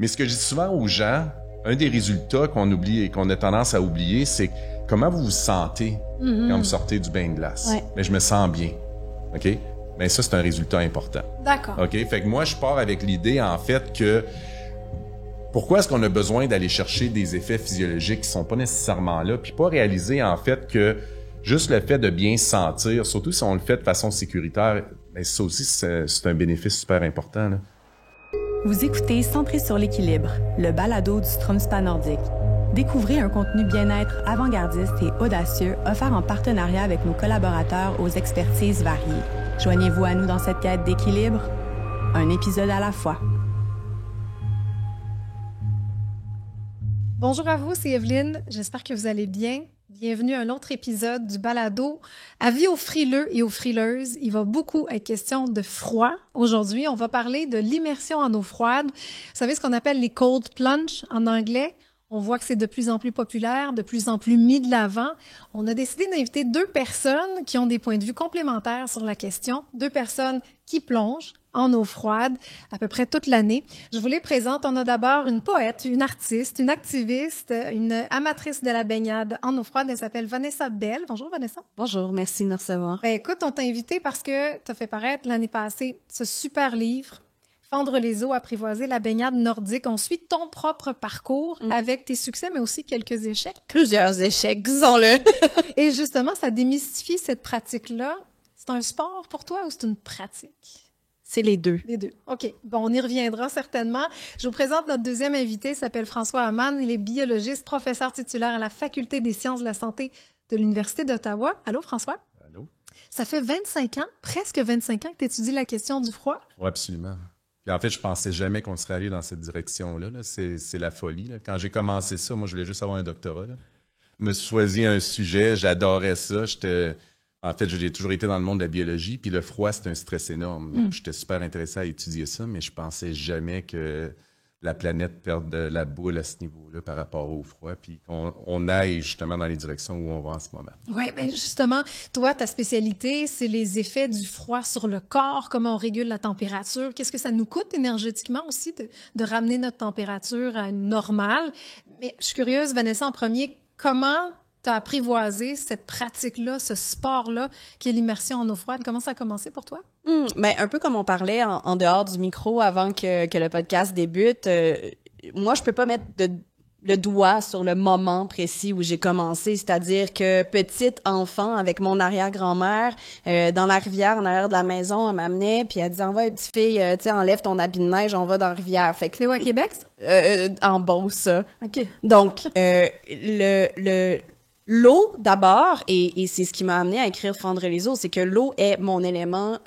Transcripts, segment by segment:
Mais ce que je dis souvent aux gens, un des résultats qu'on oublie et qu'on a tendance à oublier, c'est comment vous vous sentez quand vous sortez du bain de glace. Ouais. Mais je me sens bien. OK? Mais ça, c'est un résultat important. D'accord. OK? Fait que moi, je pars avec l'idée, en fait, que pourquoi est-ce qu'on a besoin d'aller chercher des effets physiologiques qui sont pas nécessairement là, puis pas réaliser, en fait, que juste le fait de bien se sentir, surtout si on le fait de façon sécuritaire, ben ça aussi, c'est un bénéfice super important, là. Vous écoutez Centré sur l'équilibre, le balado du Stromspa nordique. Découvrez un contenu bien-être avant-gardiste et audacieux offert en partenariat avec nos collaborateurs aux expertises variées. Joignez-vous à nous dans cette quête d'équilibre, un épisode à la fois. Bonjour à vous, c'est Evelyne. J'espère que vous allez bien. Bienvenue à un autre épisode du balado. Avis aux frileux et aux frileuses, il va beaucoup être question de froid. Aujourd'hui, on va parler de l'immersion en eau froide. Vous savez ce qu'on appelle les cold plunge en anglais? On voit que c'est de plus en plus populaire, de plus en plus mis de l'avant. On a décidé d'inviter deux personnes qui ont des points de vue complémentaires sur la question. Deux personnes qui plongent en eau froide à peu près toute l'année. Je vous les présente. On a d'abord une poète, une artiste, une activiste, une amatrice de la baignade en eau froide. Elle s'appelle Vanessa Bell. Bonjour Vanessa. Bonjour, merci de nous recevoir. Ben, écoute, on t'a invité parce que tu as fait paraître l'année passée ce super livre, Fendre les eaux, apprivoiser la baignade nordique. On suit ton propre parcours avec tes succès, mais aussi quelques échecs. Plusieurs échecs, disons-le. Et justement, ça démystifie cette pratique-là. C'est un sport pour toi ou c'est une pratique? C'est les deux. Les deux. OK. Bon, on y reviendra certainement. Je vous présente notre deuxième invité. Il s'appelle François Hamman. Il est biologiste, professeur titulaire à la Faculté des sciences de la santé de l'Université d'Ottawa. Allô, François? Allô? Ça fait 25 ans, presque 25 ans que tu étudies la question du froid. Oui, absolument. Puis en fait, je pensais jamais qu'on serait allé dans cette direction-là. Là. C'est la folie. Là. Quand j'ai commencé ça, moi, je voulais juste avoir un doctorat. Là. Je me suis choisi un sujet, j'adorais ça. En fait, j'ai toujours été dans le monde de la biologie, puis le froid, c'est un stress énorme. J'étais super intéressé à étudier ça, mais je pensais jamais que la planète perde de la boule à ce niveau-là par rapport au froid, puis qu'on aille justement dans les directions où on va en ce moment. Oui, bien justement, toi, ta spécialité, c'est les effets du froid sur le corps, comment on régule la température. Qu'est-ce que ça nous coûte énergétiquement aussi de ramener notre température à une normale? Mais je suis curieuse, Vanessa, en premier, comment tu as apprivoisé cette pratique-là, ce sport-là, qui est l'immersion en eau froide? Comment ça a commencé pour toi? Ben, un peu comme on parlait en dehors du micro avant que le podcast débute, moi, je peux pas mettre le doigt sur le moment précis où j'ai commencé, c'est-à-dire que petite enfant avec mon arrière-grand-mère dans la rivière en arrière de la maison, elle m'amenait puis elle disait envoie petite fille, tu sais enlève ton habit de neige, on va dans la rivière. Fait que C'est où à Québec? En Beauce. OK. Donc l'eau, d'abord, et c'est ce qui m'a amené à écrire Fendre les eaux, c'est que l'eau est mon élément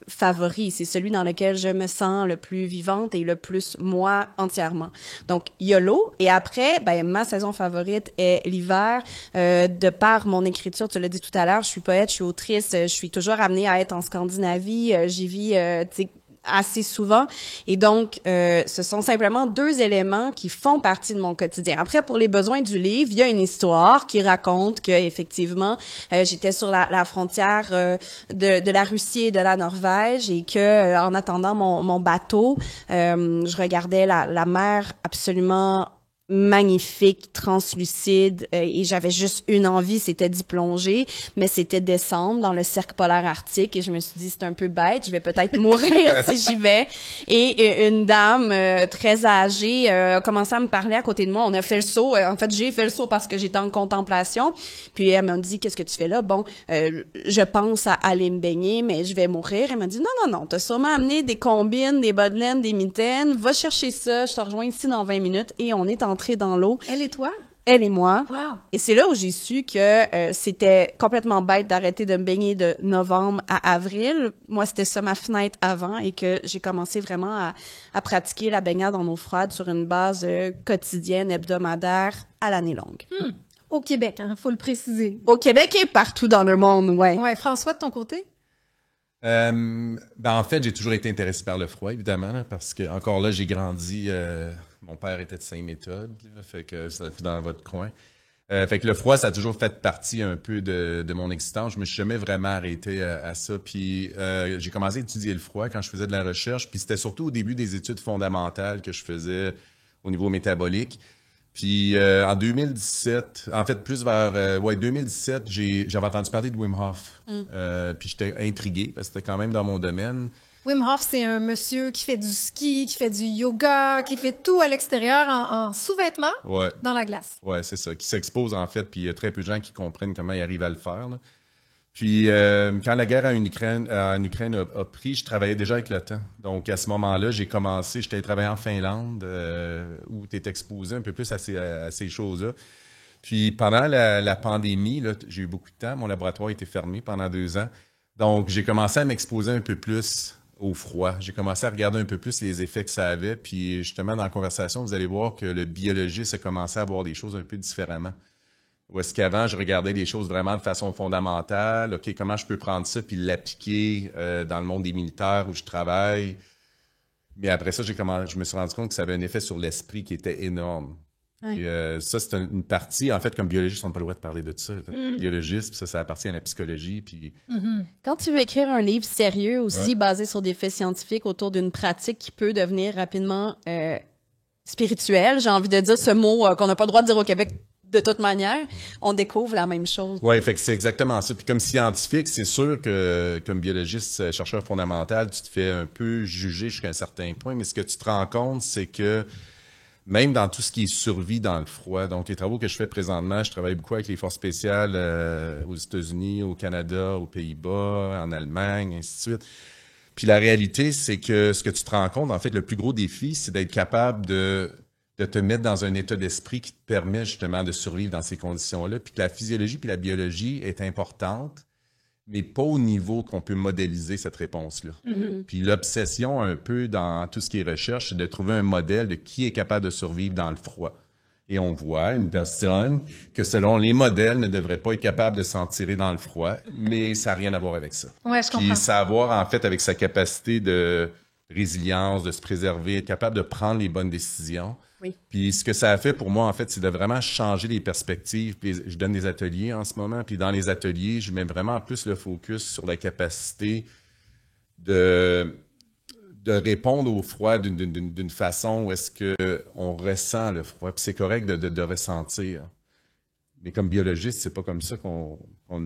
favori. C'est celui dans lequel je me sens le plus vivante et le plus moi entièrement. Donc, il y a l'eau. Et après, ben ma saison favorite est l'hiver. De par mon écriture, tu l'as dit tout à l'heure, je suis poète, je suis autrice, je suis toujours amenée à être en Scandinavie. J'y vis, tu sais, assez souvent. Et donc, ce sont simplement deux éléments qui font partie de mon quotidien. Après, pour les besoins du livre, il y a une histoire qui raconte que effectivement, j'étais sur la frontière de la Russie et de la Norvège et que en attendant mon bateau, je regardais la mer absolument magnifique, translucide, et j'avais juste une envie, c'était d'y plonger, mais c'était descendre dans le cercle polaire arctique et je me suis dit c'est un peu bête, je vais peut-être mourir si j'y vais. Et une dame très âgée a commencé à me parler à côté de moi, on a fait le saut, en fait j'ai fait le saut parce que j'étais en contemplation, puis elle m'a dit qu'est-ce que tu fais là? Bon, je pense à aller me baigner, mais je vais mourir. Elle m'a dit non, t'as sûrement amené des combines, des bas de laine, des mitaines, va chercher ça, je te rejoins ici dans 20 minutes et on est entré dans l'eau. Elle et toi? Elle et moi. Wow. Et c'est là où j'ai su que c'était complètement bête d'arrêter de me baigner de novembre à avril. Moi, c'était ça ma fenêtre avant et que j'ai commencé vraiment à pratiquer la baignade en eau froide sur une base quotidienne, hebdomadaire, à l'année longue. Au Québec, hein, faut le préciser. Au Québec et partout dans le monde, ouais. Ouais, François, de ton côté? En fait, j'ai toujours été intéressé par le froid, évidemment, là, parce que encore là, j'ai grandi. Mon père était de Saint-Méthode, là, fait que ça fait dans votre coin. Fait que le froid, ça a toujours fait partie un peu de mon existence. Je me suis jamais vraiment arrêté à ça. Puis j'ai commencé à étudier le froid quand je faisais de la recherche. Puis c'était surtout au début des études fondamentales que je faisais au niveau métabolique. Puis en 2017, en fait plus vers 2017, j'avais entendu parler de Wim Hof. Puis j'étais intrigué parce que c'était quand même dans mon domaine. Wim Hof, c'est un monsieur qui fait du ski, qui fait du yoga, qui fait tout à l'extérieur en sous-vêtements dans la glace. Ouais, c'est ça, qui s'expose en fait, puis il y a très peu de gens qui comprennent comment il arrive à le faire, là. Puis quand la guerre en Ukraine a pris, je travaillais déjà avec l'OTAN. Donc à ce moment-là, j'étais travaillé en Finlande, où tu es exposé un peu plus à ces choses-là. Puis pendant la pandémie, là, j'ai eu beaucoup de temps, mon laboratoire a été fermé pendant 2 ans. Donc j'ai commencé à m'exposer un peu plus au froid. J'ai commencé à regarder un peu plus les effets que ça avait. Puis justement, dans la conversation, vous allez voir que le biologiste a commencé à voir des choses un peu différemment. Où est-ce qu'avant, je regardais les choses vraiment de façon fondamentale. OK, comment je peux prendre ça puis l'appliquer dans le monde des militaires où je travaille. Mais après ça, je me suis rendu compte que ça avait un effet sur l'esprit qui était énorme. Ouais. Et, ça, c'est une partie, en fait, comme biologiste, on n'a pas le droit de parler de ça. Biologiste, puis ça appartient à la psychologie. Puis... Quand tu veux écrire un livre sérieux aussi, basé sur des faits scientifiques autour d'une pratique qui peut devenir rapidement spirituelle, j'ai envie de dire ce mot qu'on n'a pas le droit de dire au Québec de toute manière, on découvre la même chose. Oui, fait que c'est exactement ça. Puis comme scientifique, c'est sûr que comme biologiste, chercheur fondamental, tu te fais un peu juger jusqu'à un certain point, mais ce que tu te rends compte, c'est que même dans tout ce qui est survie dans le froid, donc les travaux que je fais présentement, je travaille beaucoup avec les forces spéciales aux États-Unis, au Canada, aux Pays-Bas, en Allemagne, ainsi de suite. Puis la réalité, c'est que ce que tu te rends compte, en fait, le plus gros défi, c'est d'être capable de te mettre dans un état d'esprit qui te permet justement de survivre dans ces conditions-là, puis que la physiologie puis la biologie est importante, mais pas au niveau qu'on peut modéliser cette réponse-là. Puis l'obsession un peu dans tout ce qui est recherche, c'est de trouver un modèle de qui est capable de survivre dans le froid. Et on voit une personne que selon les modèles ne devrait pas être capable de s'en tirer dans le froid, mais ça n'a rien à voir avec ça. Ouais, je comprends. Puis ça a à voir en fait avec sa capacité de résilience, de se préserver, être capable de prendre les bonnes décisions. Oui. Puis ce que ça a fait pour moi, en fait, c'est de vraiment changer les perspectives. Puis je donne des ateliers en ce moment. Puis dans les ateliers, je mets vraiment plus le focus sur la capacité de répondre au froid d'une façon où est-ce qu'on ressent le froid. Puis c'est correct de ressentir. Mais comme biologiste, c'est pas comme ça qu'on...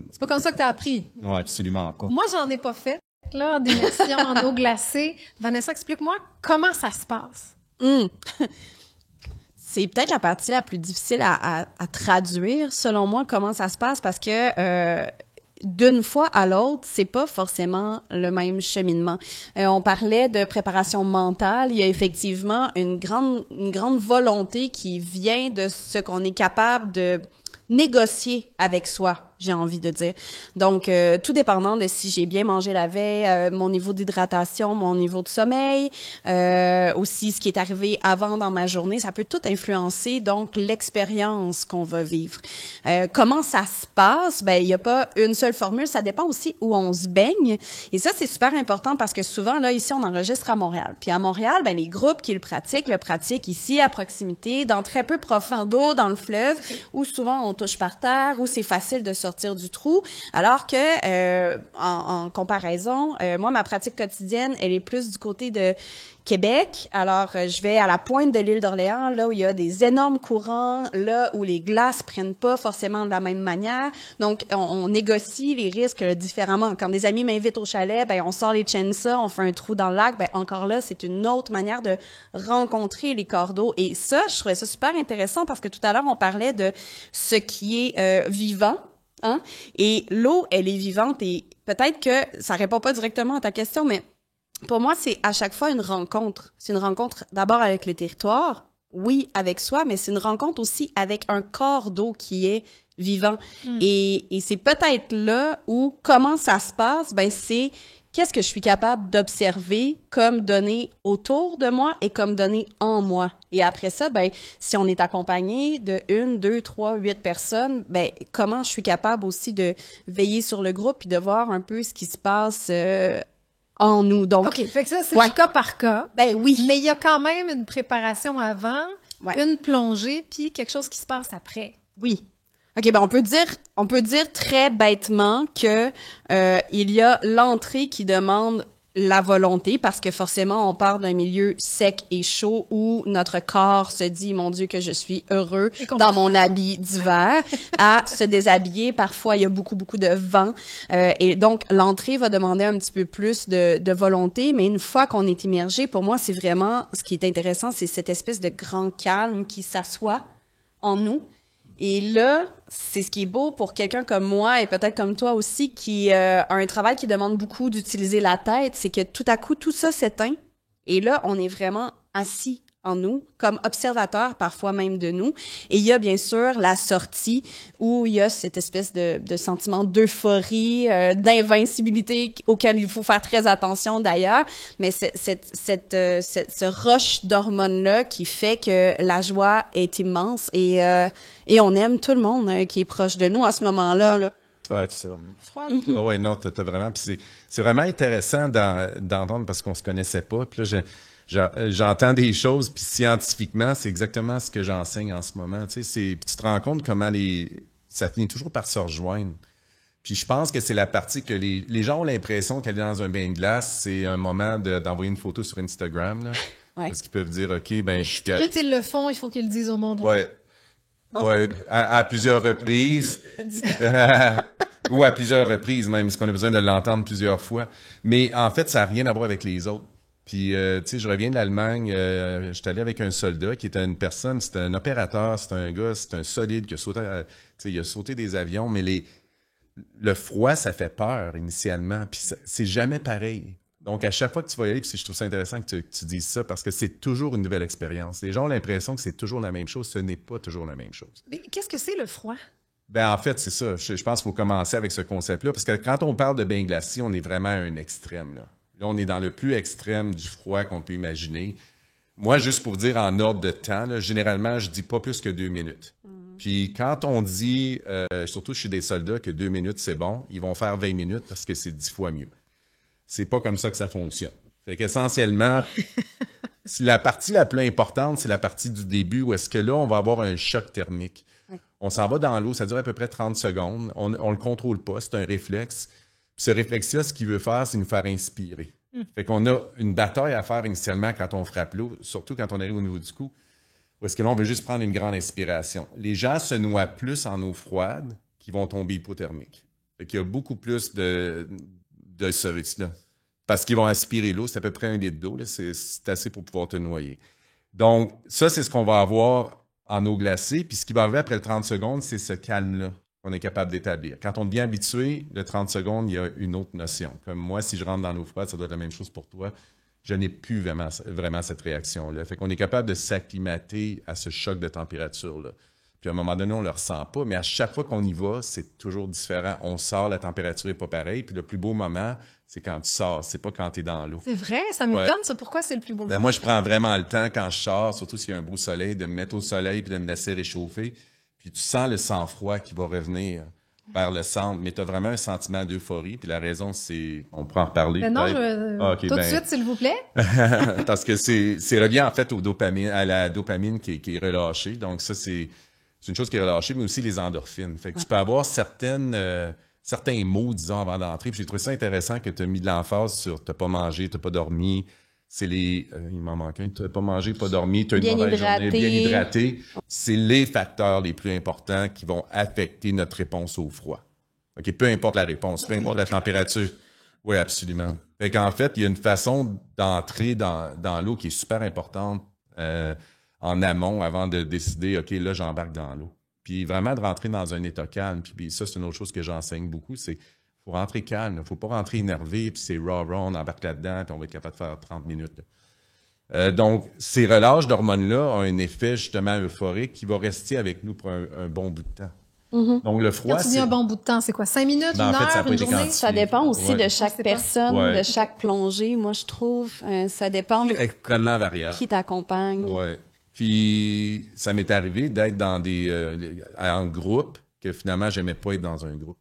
C'est pas comme ça que tu as appris. Non, absolument pas. Moi, j'en ai pas fait, là, d'immersion en eau glacée. Vanessa, explique-moi comment ça se passe. C'est peut-être la partie la plus difficile à traduire, selon moi, comment ça se passe, parce que d'une fois à l'autre, c'est pas forcément le même cheminement. On parlait de préparation mentale. Il y a effectivement une grande volonté qui vient de ce qu'on est capable de négocier avec soi, j'ai envie de dire. Donc, tout dépendant de si j'ai bien mangé la veille, mon niveau d'hydratation, mon niveau de sommeil, aussi ce qui est arrivé avant dans ma journée, ça peut tout influencer, donc, l'expérience qu'on va vivre. Comment ça se passe? Ben, il n'y a pas une seule formule, ça dépend aussi où on se baigne. Et ça, c'est super important parce que souvent, là, ici, on enregistre à Montréal. Puis à Montréal, ben, les groupes qui le pratiquent ici, à proximité, dans très peu profond d'eau, dans le fleuve, où souvent on touche par terre, où c'est facile de sortir du trou, alors que en comparaison, moi, ma pratique quotidienne, elle est plus du côté de Québec. Alors, je vais à la pointe de l'île d'Orléans, là où il y a des énormes courants, là où les glaces prennent pas forcément de la même manière. Donc, on négocie les risques différemment. Quand des amis m'invitent au chalet, ben on sort les chainsaws, on fait un trou dans le lac. Ben encore là, c'est une autre manière de rencontrer les corps d'eau. Et ça, je trouvais ça super intéressant parce que tout à l'heure, on parlait de ce qui est vivant. Hein? Et l'eau, elle est vivante et peut-être que ça répond pas directement à ta question, mais pour moi, c'est à chaque fois une rencontre. C'est une rencontre d'abord avec le territoire, oui, avec soi, mais c'est une rencontre aussi avec un corps d'eau qui est vivant. Et c'est peut-être là où, comment ça se passe, ben c'est qu'est-ce que je suis capable d'observer comme données autour de moi et comme données en moi. Et après ça, ben si on est accompagné de 1, 2, 3, 8 personnes, ben comment je suis capable aussi de veiller sur le groupe et de voir un peu ce qui se passe en nous. Donc, OK, fait que ça, c'est du cas par cas. Ben oui. Mais il y a quand même une préparation avant, Ouais. une plongée, puis quelque chose qui se passe après. Oui. OK, ben on peut dire très bêtement que il y a l'entrée qui demande la volonté parce que forcément on part d'un milieu sec et chaud où notre corps se dit mon Dieu que je suis heureux dans mon habit d'hiver à se déshabiller, parfois il y a beaucoup de vent et donc l'entrée va demander un petit peu plus de volonté, mais une fois qu'on est immergé, pour moi c'est vraiment ce qui est intéressant, c'est cette espèce de grand calme qui s'assoit en nous. Et là, c'est ce qui est beau pour quelqu'un comme moi et peut-être comme toi aussi qui a un travail qui demande beaucoup d'utiliser la tête, c'est que tout à coup, tout ça s'éteint. Et là, on est vraiment assis en nous, comme observateur parfois même de nous. Et il y a bien sûr la sortie où il y a cette espèce de sentiment d'euphorie, d'invincibilité auquel il faut faire très attention d'ailleurs. Mais ce rush d'hormones-là qui fait que la joie est immense et on aime tout le monde qui est proche de nous à ce moment-là. Là. Ouais, c'est ça. Ouais, non, t'as vraiment. Puis c'est vraiment intéressant d'entendre parce qu'on se connaissait pas. Puis là, j'entends des choses, puis scientifiquement, c'est exactement ce que j'enseigne en ce moment. Tu sais, puis tu te rends compte comment ça finit toujours par se rejoindre. Puis je pense que c'est la partie que les gens ont l'impression qu'aller dans un bain de glace, c'est un moment d'envoyer une photo sur Instagram, là. Ouais. Parce qu'ils peuvent dire, OK, ben... Quand ils le font, il faut qu'ils le disent au monde. Ouais. Ouais, à plusieurs reprises. Ou à plusieurs reprises même, parce qu'on a besoin de l'entendre plusieurs fois. Mais en fait, ça n'a rien à voir avec les autres. Puis, tu sais, je reviens de l'Allemagne, j'étais allé avec un soldat qui était une personne, c'était un opérateur, c'était un gars, c'était un solide qui a sauté, tu sais, il a sauté des avions, mais le froid, ça fait peur initialement, puis c'est jamais pareil. Donc, à chaque fois que tu vas y aller, puis je trouve ça intéressant que tu dises ça, parce que c'est toujours une nouvelle expérience. Les gens ont l'impression que c'est toujours la même chose, ce n'est pas toujours la même chose. Mais qu'est-ce que c'est le froid? Ben en fait, c'est ça. Je pense qu'il faut commencer avec ce concept-là, parce que quand on parle de bain glacé, on est vraiment à un extrême, là. Là, on est dans le plus extrême du froid qu'on peut imaginer. Moi, juste pour dire en ordre de temps, là, généralement, je dis pas plus que 2 minutes. Puis quand on dit, surtout chez des soldats, que 2 minutes, c'est bon, ils vont faire 20 minutes parce que c'est 10 fois mieux. C'est pas comme ça que ça fonctionne. Fait qu'essentiellement, la partie la plus importante, c'est la partie du début où est-ce que là, on va avoir un choc thermique. On s'en va dans l'eau, ça dure à peu près 30 secondes. On le contrôle pas, c'est un réflexe. Puis ce réflexe-là, ce qu'il veut faire, c'est nous faire inspirer. Fait qu'on a une bataille à faire initialement quand on frappe l'eau, surtout quand on arrive au niveau du cou, où est-ce que là, on veut juste prendre une grande inspiration. Les gens se noient plus en eau froide qui vont tomber hypothermiques. Fait qu'il y a beaucoup plus de ce risque-là. Parce qu'ils vont aspirer l'eau, c'est à peu près 1 litre d'eau, là, c'est assez pour pouvoir te noyer. Donc, ça, c'est ce qu'on va avoir en eau glacée. Puis ce qui va arriver après le 30 secondes, c'est ce calme-là qu'on est capable d'établir. Quand on devient habitué, le 30 secondes, il y a une autre notion. Comme moi, si je rentre dans l'eau froide, ça doit être la même chose pour toi. Je n'ai plus vraiment cette réaction-là. Fait qu'on est capable de s'acclimater à ce choc de température-là. Puis à un moment donné, on ne le ressent pas, mais à chaque fois qu'on y va, c'est toujours différent. On sort, la température n'est pas pareille. Puis le plus beau moment, c'est quand tu sors, c'est pas quand tu es dans l'eau. C'est vrai, ça m'étonne, ça. Pourquoi c'est le plus beau moment? Moi, je prends vraiment le temps quand je sors, surtout s'il y a un beau soleil, de me mettre au soleil puis de me laisser réchauffer. Puis tu sens le sang-froid qui va revenir vers le centre, mais tu as vraiment un sentiment d'euphorie. Puis la raison, c'est... On pourra en reparler Non, tout de suite, s'il vous plaît. Parce que c'est relié, en fait, à la dopamine qui est relâchée. Donc ça, c'est une chose qui est relâchée, mais aussi les endorphines. Fait que tu peux avoir certains mots, disons, avant d'entrer. Puis j'ai trouvé ça intéressant que tu as mis de l'emphase sur « t'as pas mangé, t'as pas dormi ». C'est il m'en manque un. Tu n'as pas mangé, pas dormi, tu as une mauvaise journée, bien hydraté. C'est les facteurs les plus importants qui vont affecter notre réponse au froid. OK, peu importe la réponse, peu importe la température. Oui, absolument. Fait qu'en fait, il y a une façon d'entrer dans l'eau qui est super importante en amont avant de décider, OK, là, j'embarque dans l'eau. Puis vraiment de rentrer dans un état calme. Puis ça, c'est une autre chose que j'enseigne beaucoup, c'est faut rentrer calme, il faut pas rentrer énervé, puis c'est raw, on embarque là-dedans, puis on va être capable de faire 30 minutes. Donc, ces relâches d'hormones-là ont un effet justement euphorique qui va rester avec nous pour un bon bout de temps. Donc, le froid, quand tu dis un bon bout de temps, c'est quoi? 5 minutes, ben, une en fait, heure, une journée? Ça dépend aussi de chaque personne, de chaque plongée. Moi, je trouve, ça dépend de extrêmement variable. Qui t'accompagne. Ouais. Puis, ça m'est arrivé d'être dans en groupe que finalement, j'aimais pas être dans un groupe.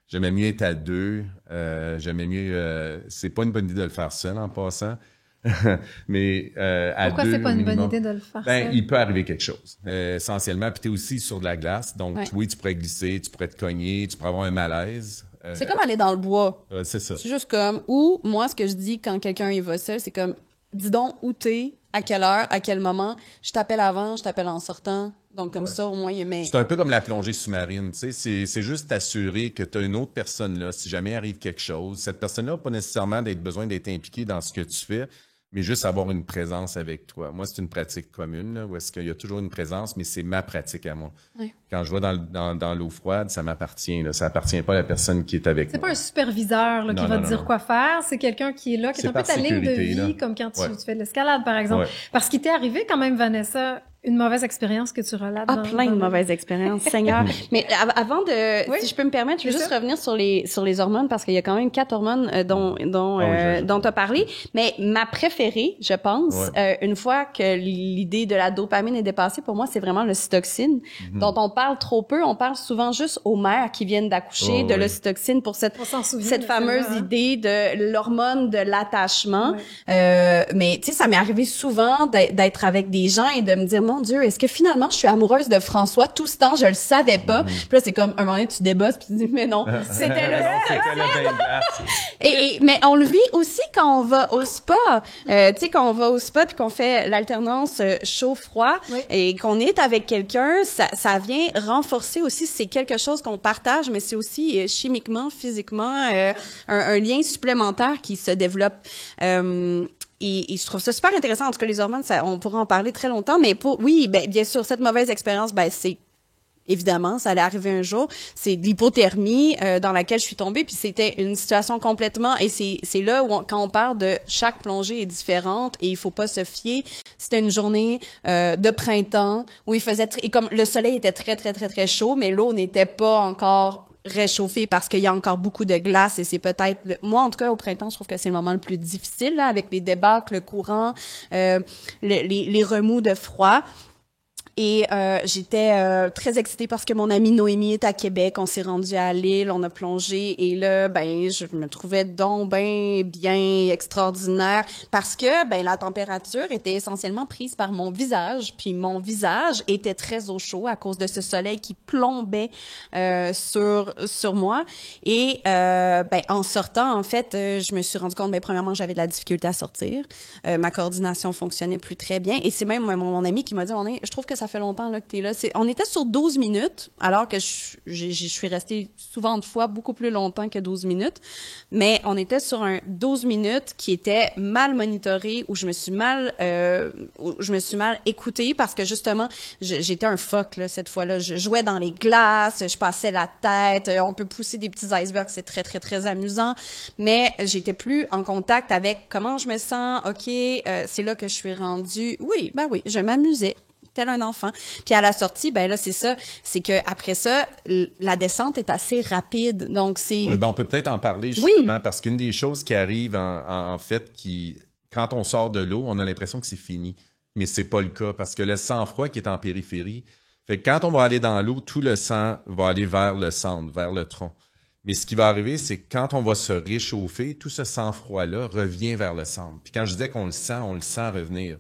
J'aimais mieux être à 2. J'aimais mieux... c'est pas une bonne idée de le faire seul en passant. Mais à Pourquoi deux, c'est pas au une bonne minimum, idée de le faire ben, seul? il peut arriver quelque chose, essentiellement. Puis tu es aussi sur de la glace, donc Ouais. oui, tu pourrais glisser, tu pourrais te cogner, tu pourrais avoir un malaise. C'est comme aller dans le bois. C'est ça. C'est juste comme, ou moi, ce que je dis quand quelqu'un y va seul, c'est comme, dis donc où t'es, à quelle heure, à quel moment, je t'appelle avant, je t'appelle en sortant. Donc, comme ça, au moins, mais... C'est un peu comme la plongée sous-marine, tu sais, c'est juste t'assurer que tu as une autre personne là, si jamais arrive quelque chose. Cette personne-là n'a pas nécessairement besoin d'être impliquée dans ce que tu fais, mais juste avoir une présence avec toi. Moi, c'est une pratique commune, là, où est-ce qu'il y a toujours une présence, mais c'est ma pratique à moi. Oui. Quand je vais dans l'eau froide, ça m'appartient, là. Ça appartient pas à la personne qui est avec C'est moi. pas un superviseur là, qui Non, va non, te dire non. quoi faire. C'est quelqu'un qui est là, qui est C'est un peu par ta ligne de sécurité, vie, là. comme quand Ouais. tu fais de l'escalade, par exemple. Ouais. Parce qu'il t'est arrivé quand même, Vanessa, une mauvaise expérience que tu relates. Ah, dans- plein dans de le- mauvaises expériences, Seigneur. Mais avant de, Oui. si je peux me permettre, je veux Bien juste sûr. revenir sur les hormones parce qu'il y a quand même 4 hormones dont j'imagine. t'as parlé. Mais ma préférée, je pense, Ouais. une fois que l'idée de la dopamine est dépassée, pour moi, c'est vraiment l'ocytocine, dont on parle trop peu. On parle souvent juste aux mères qui viennent d'accoucher Oh, de oui. l'ocytocine pour On s'en souvient, cette mais fameuse celle-là, hein. idée de l'hormone de l'attachement. Ouais. Mais tu sais, ça m'est arrivé souvent d'être avec des gens et de me dire, mon Dieu, est-ce que finalement je suis amoureuse de François? Tout ce temps, je le savais pas. Puis là, c'est comme, un moment donné, tu débosses puis tu dis, mais non, c'était le... Non, c'était le bain de glace. Mais on le vit aussi quand on va au spa. Tu sais, quand on va au spa puis qu'on fait l'alternance chaud-froid Oui. et qu'on est avec quelqu'un, ça vient renforcer aussi. C'est quelque chose qu'on partage, mais c'est aussi chimiquement, physiquement, un lien supplémentaire qui se développe. Et je trouve ça super intéressant. En tout cas, les hormones, on pourra en parler très longtemps. Mais oui, ben, bien sûr, cette mauvaise expérience, ben, c'est évidemment, ça allait arriver un jour. C'est de l'hypothermie dans laquelle je suis tombée. Puis c'était une situation complètement... Et c'est là où, quand on parle de chaque plongée est différente et il faut pas se fier. C'était une journée de printemps où il faisait... Et comme le soleil était très, très, très, très chaud, mais l'eau n'était pas encore réchauffée parce qu'il y a encore beaucoup de glace et c'est peut-être... Moi, en tout cas, au printemps, je trouve que c'est le moment le plus difficile, là, avec les débâcles, le courant, les remous de froid. Et j'étais très excitée parce que mon amie Noémie est à Québec. On s'est rendu à l'île, on a plongé et là, ben, je me trouvais donc bien extraordinaire parce que ben la température était essentiellement prise par mon visage, puis mon visage était très au chaud à cause de ce soleil qui plombait sur moi. Et ben en sortant, en fait, je me suis rendu compte, ben premièrement, j'avais de la difficulté à sortir. Ma coordination fonctionnait plus très bien. Et c'est même mon ami qui m'a dit, je trouve que ça fait longtemps là que t'es là. On était sur 12 minutes, alors que je suis restée souvent de fois beaucoup plus longtemps que 12 minutes. Mais on était sur un 12 minutes qui était mal monitoré, où je me suis mal écoutée parce que justement, j'étais un phoque là cette fois-là. Je jouais dans les glaces, je passais la tête. On peut pousser des petits icebergs, c'est très très très amusant. Mais j'étais plus en contact avec comment je me sens. Ok, c'est là que je suis rendue. Oui, je m'amusais. Tel un enfant. Puis à la sortie, ben là, c'est ça. C'est que après ça, la descente est assez rapide. Donc, c'est... Ben, on peut peut-être en parler justement parce qu'une des choses qui arrive en fait, quand on sort de l'eau, on a l'impression que c'est fini. Mais c'est pas le cas parce que le sang-froid qui est en périphérie, fait que quand on va aller dans l'eau, tout le sang va aller vers le centre, vers le tronc. Mais ce qui va arriver, c'est que quand on va se réchauffer, tout ce sang-froid-là revient vers le centre. Puis quand je disais qu'on le sent revenir.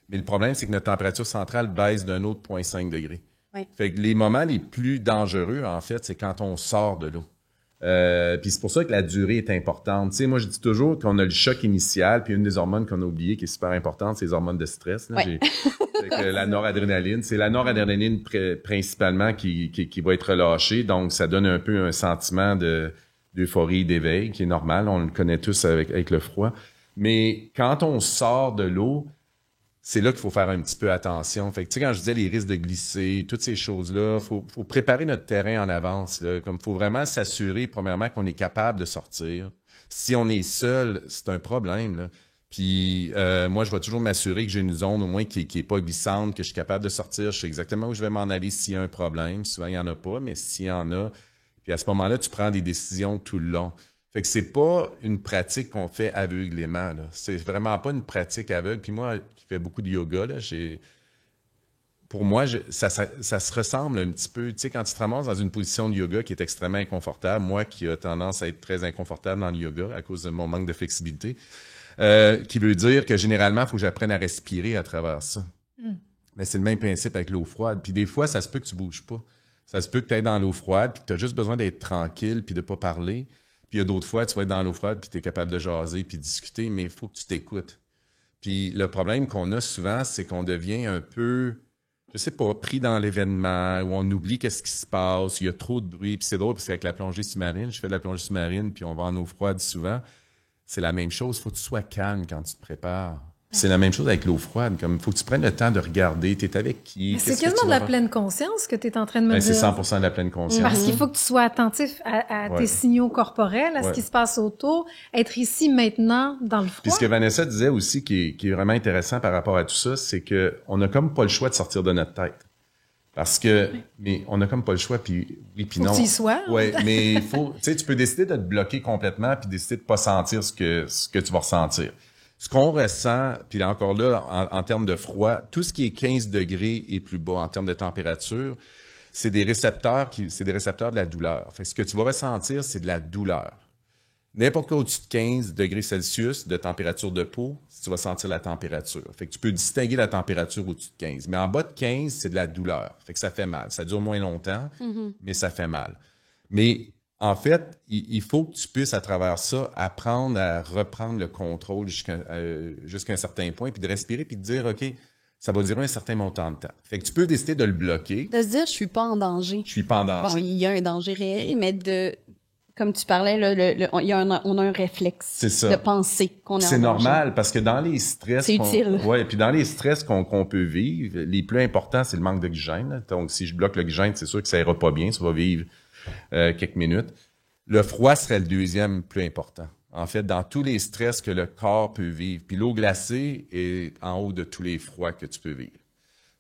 Mais le problème, c'est que notre température centrale baisse d'un autre 0,5 degrés. Oui. Fait que les moments les plus dangereux, en fait, c'est quand on sort de l'eau. Puis c'est pour ça que la durée est importante. Tu sais, moi, je dis toujours qu'on a le choc initial, puis une des hormones qu'on a oubliées qui est super importante, c'est les hormones de stress. Là. Oui. La noradrénaline. C'est la noradrénaline principalement qui va être relâchée. Donc, ça donne un peu un sentiment d'euphorie, d'éveil, qui est normal. On le connaît tous avec le froid. Mais quand on sort de l'eau, c'est là qu'il faut faire un petit peu attention. Fait que, tu sais, quand je disais les risques de glisser, toutes ces choses-là, faut préparer notre terrain en avance, là. Comme, faut vraiment s'assurer, premièrement, qu'on est capable de sortir. Si on est seul, c'est un problème, là. Puis, moi, je vais toujours m'assurer que j'ai une zone, au moins, qui est pas glissante, que je suis capable de sortir. Je sais exactement où je vais m'en aller s'il y a un problème. Souvent, il y en a pas, mais s'il y en a, puis à ce moment-là, tu prends des décisions tout le long. Fait que c'est pas une pratique qu'on fait aveuglément, là. C'est vraiment pas une pratique aveugle. Puis moi, qui fais beaucoup de yoga, là, pour moi, ça se ressemble un petit peu. Tu sais, quand tu te ramasses dans une position de yoga qui est extrêmement inconfortable, moi qui a tendance à être très inconfortable dans le yoga à cause de mon manque de flexibilité, qui veut dire que généralement, il faut que j'apprenne à respirer à travers ça. Mais c'est le même principe avec l'eau froide. Puis des fois, ça se peut que tu bouges pas. Ça se peut que tu es dans l'eau froide, puis que tu as juste besoin d'être tranquille, puis de pas parler. Puis il y a d'autres fois, tu vas être dans l'eau froide, puis tu es capable de jaser, puis discuter, mais il faut que tu t'écoutes. Puis le problème qu'on a souvent, c'est qu'on devient un peu, je sais pas, pris dans l'événement, où on oublie qu'est-ce qui se passe, il y a trop de bruit. Puis c'est drôle, parce qu'avec la plongée sous-marine, je fais de la plongée sous-marine, puis on va en eau froide souvent. C'est la même chose, il faut que tu sois calme quand tu te prépares. C'est la même chose avec l'eau froide, comme il faut que tu prennes le temps de regarder, tu es avec qui. C'est quasiment de la pleine conscience que tu es en train de me dire. C'est 100% de la pleine conscience. Parce qu'il faut que tu sois attentif à tes signaux corporels, à ce qui se passe autour, être ici maintenant dans le froid. Puis ce que Vanessa disait aussi, qui est vraiment intéressant par rapport à tout ça, c'est que on a comme pas le choix de sortir de notre tête. Parce que, mais on a comme pas le choix, puis oui, puis non. Faut que tu y sois. Ouais, mais il faut, tu sais, tu peux décider de te bloquer complètement, puis décider de pas sentir ce que tu vas ressentir. Ce qu'on ressent, puis encore là, en termes de froid, tout ce qui est 15 degrés et plus bas en termes de température, c'est des récepteurs de la douleur. Fait que ce que tu vas ressentir, c'est de la douleur. N'importe quoi au-dessus de 15 degrés Celsius de température de peau, tu vas sentir la température. Fait que tu peux distinguer la température au-dessus de 15. Mais en bas de 15, c'est de la douleur. Fait que ça fait mal. Ça dure moins longtemps, mais ça fait mal. Mais en fait, il faut que tu puisses, à travers ça, apprendre à reprendre le contrôle jusqu'à un certain point, puis de respirer, puis de dire, OK, ça va durer un certain montant de temps. Fait que tu peux décider de le bloquer. De se dire, je suis pas en danger. Je suis pas en danger. Bon, il y a un danger réel, mais comme tu parlais, là, on a un réflexe de penser qu'on est en danger. C'est normal, parce que dans les stress... C'est utile. Ouais, puis dans les stress qu'on peut vivre, les plus importants, c'est le manque d'oxygène. Donc, si je bloque l'oxygène, c'est sûr que ça ira pas bien, ça va vivre quelques minutes. Le froid serait le deuxième plus important. En fait, dans tous les stress que le corps peut vivre. Puis l'eau glacée est en haut de tous les froids que tu peux vivre.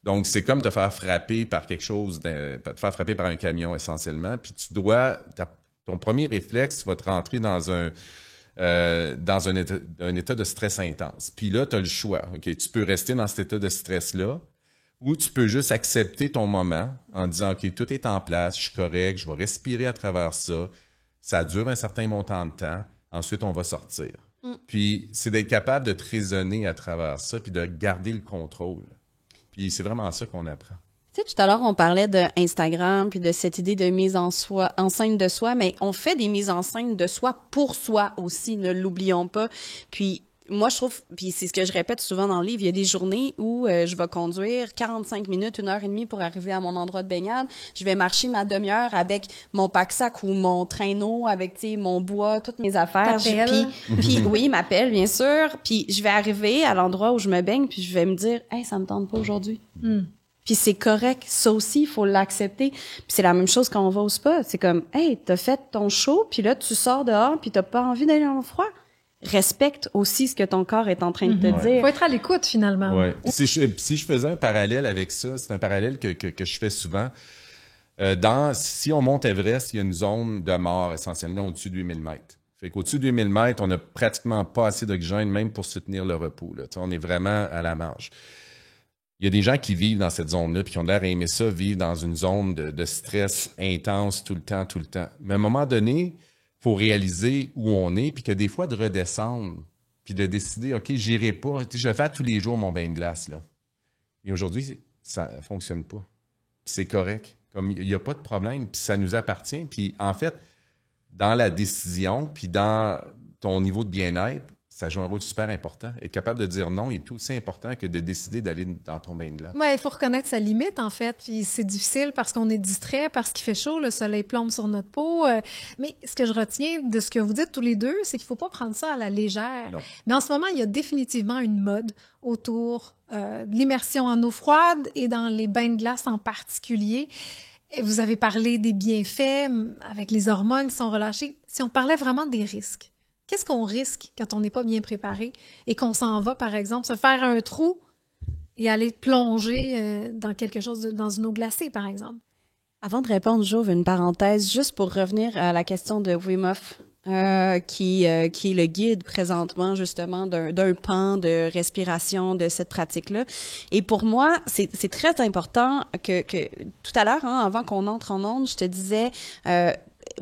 Donc, c'est comme te faire frapper par quelque chose, te faire frapper par un camion essentiellement. Puis tu dois, ton premier réflexe va te rentrer dans un état de stress intense. Puis là, tu as le choix. Ok, tu peux rester dans cet état de stress-là, ou tu peux juste accepter ton moment en disant, OK, tout est en place, je suis correct, je vais respirer à travers ça. Ça dure un certain montant de temps. Ensuite, on va sortir. Puis, c'est d'être capable de te raisonner à travers ça, puis de garder le contrôle. Puis, c'est vraiment ça qu'on apprend. Tu sais, tout à l'heure, on parlait de Instagram, puis de cette idée de mise en scène de soi, mais on fait des mises en scène de soi pour soi aussi, ne l'oublions pas. Puis, moi, je trouve, puis c'est ce que je répète souvent dans le livre, il y a des journées où je vais conduire 45 minutes, 1h30 pour arriver à mon endroit de baignade. Je vais marcher ma demi-heure avec mon pack-sac ou mon traîneau, avec, tu sais, mon bois, toutes mes affaires. Puis oui, ma pelle, bien sûr. Puis je vais arriver à l'endroit où je me baigne, puis je vais me dire, hey, ça me tente pas aujourd'hui. Puis c'est correct, ça aussi, il faut l'accepter. Puis c'est la même chose quand on va au spa. C'est comme, hey, t'as fait ton show, puis là, tu sors dehors, puis t'as pas envie d'aller dans le froid. Respecte aussi ce que ton corps est en train de te dire. Faut être à l'écoute, finalement. Ouais. Si je faisais un parallèle avec ça, c'est un parallèle que je fais souvent. Si on monte Everest, il y a une zone de mort essentiellement au-dessus de 8000 mètres. Fait qu'au-dessus de 8000 mètres, on n'a pratiquement pas assez d'oxygène, même pour soutenir le repos. Là. On est vraiment à la marge. Il y a des gens qui vivent dans cette zone-là, puis qui ont l'air d'aimer ça, vivre dans une zone de stress intense tout le temps. Mais à un moment donné, il faut réaliser où on est, puis que des fois, de redescendre, puis de décider, OK, j'irai pas. Je fais tous les jours mon bain de glace, là. Et aujourd'hui, ça fonctionne pas. Puis c'est correct. Comme il n'y a pas de problème, puis ça nous appartient. Puis en fait, dans la décision, puis dans ton niveau de bien-être, ça joue un rôle super important. Être capable de dire non est aussi important que de décider d'aller dans ton bain de glace. Ouais, il faut reconnaître sa limite, en fait. Puis c'est difficile parce qu'on est distrait, parce qu'il fait chaud, le soleil plombe sur notre peau. Mais ce que je retiens de ce que vous dites tous les deux, c'est qu'il faut pas prendre ça à la légère. Non. Mais en ce moment, il y a définitivement une mode autour de l'immersion en eau froide et dans les bains de glace en particulier. Et vous avez parlé des bienfaits avec les hormones qui sont relâchées. Si on parlait vraiment des risques, qu'est-ce qu'on risque quand on n'est pas bien préparé et qu'on s'en va, par exemple, se faire un trou et aller plonger dans quelque chose, dans une eau glacée, par exemple? Avant de répondre, j'ouvre une parenthèse juste pour revenir à la question de Wim Hof, qui est le guide présentement justement d'un pan de respiration de cette pratique-là. Et pour moi, c'est très important que tout à l'heure, avant qu'on entre en onde, je te disais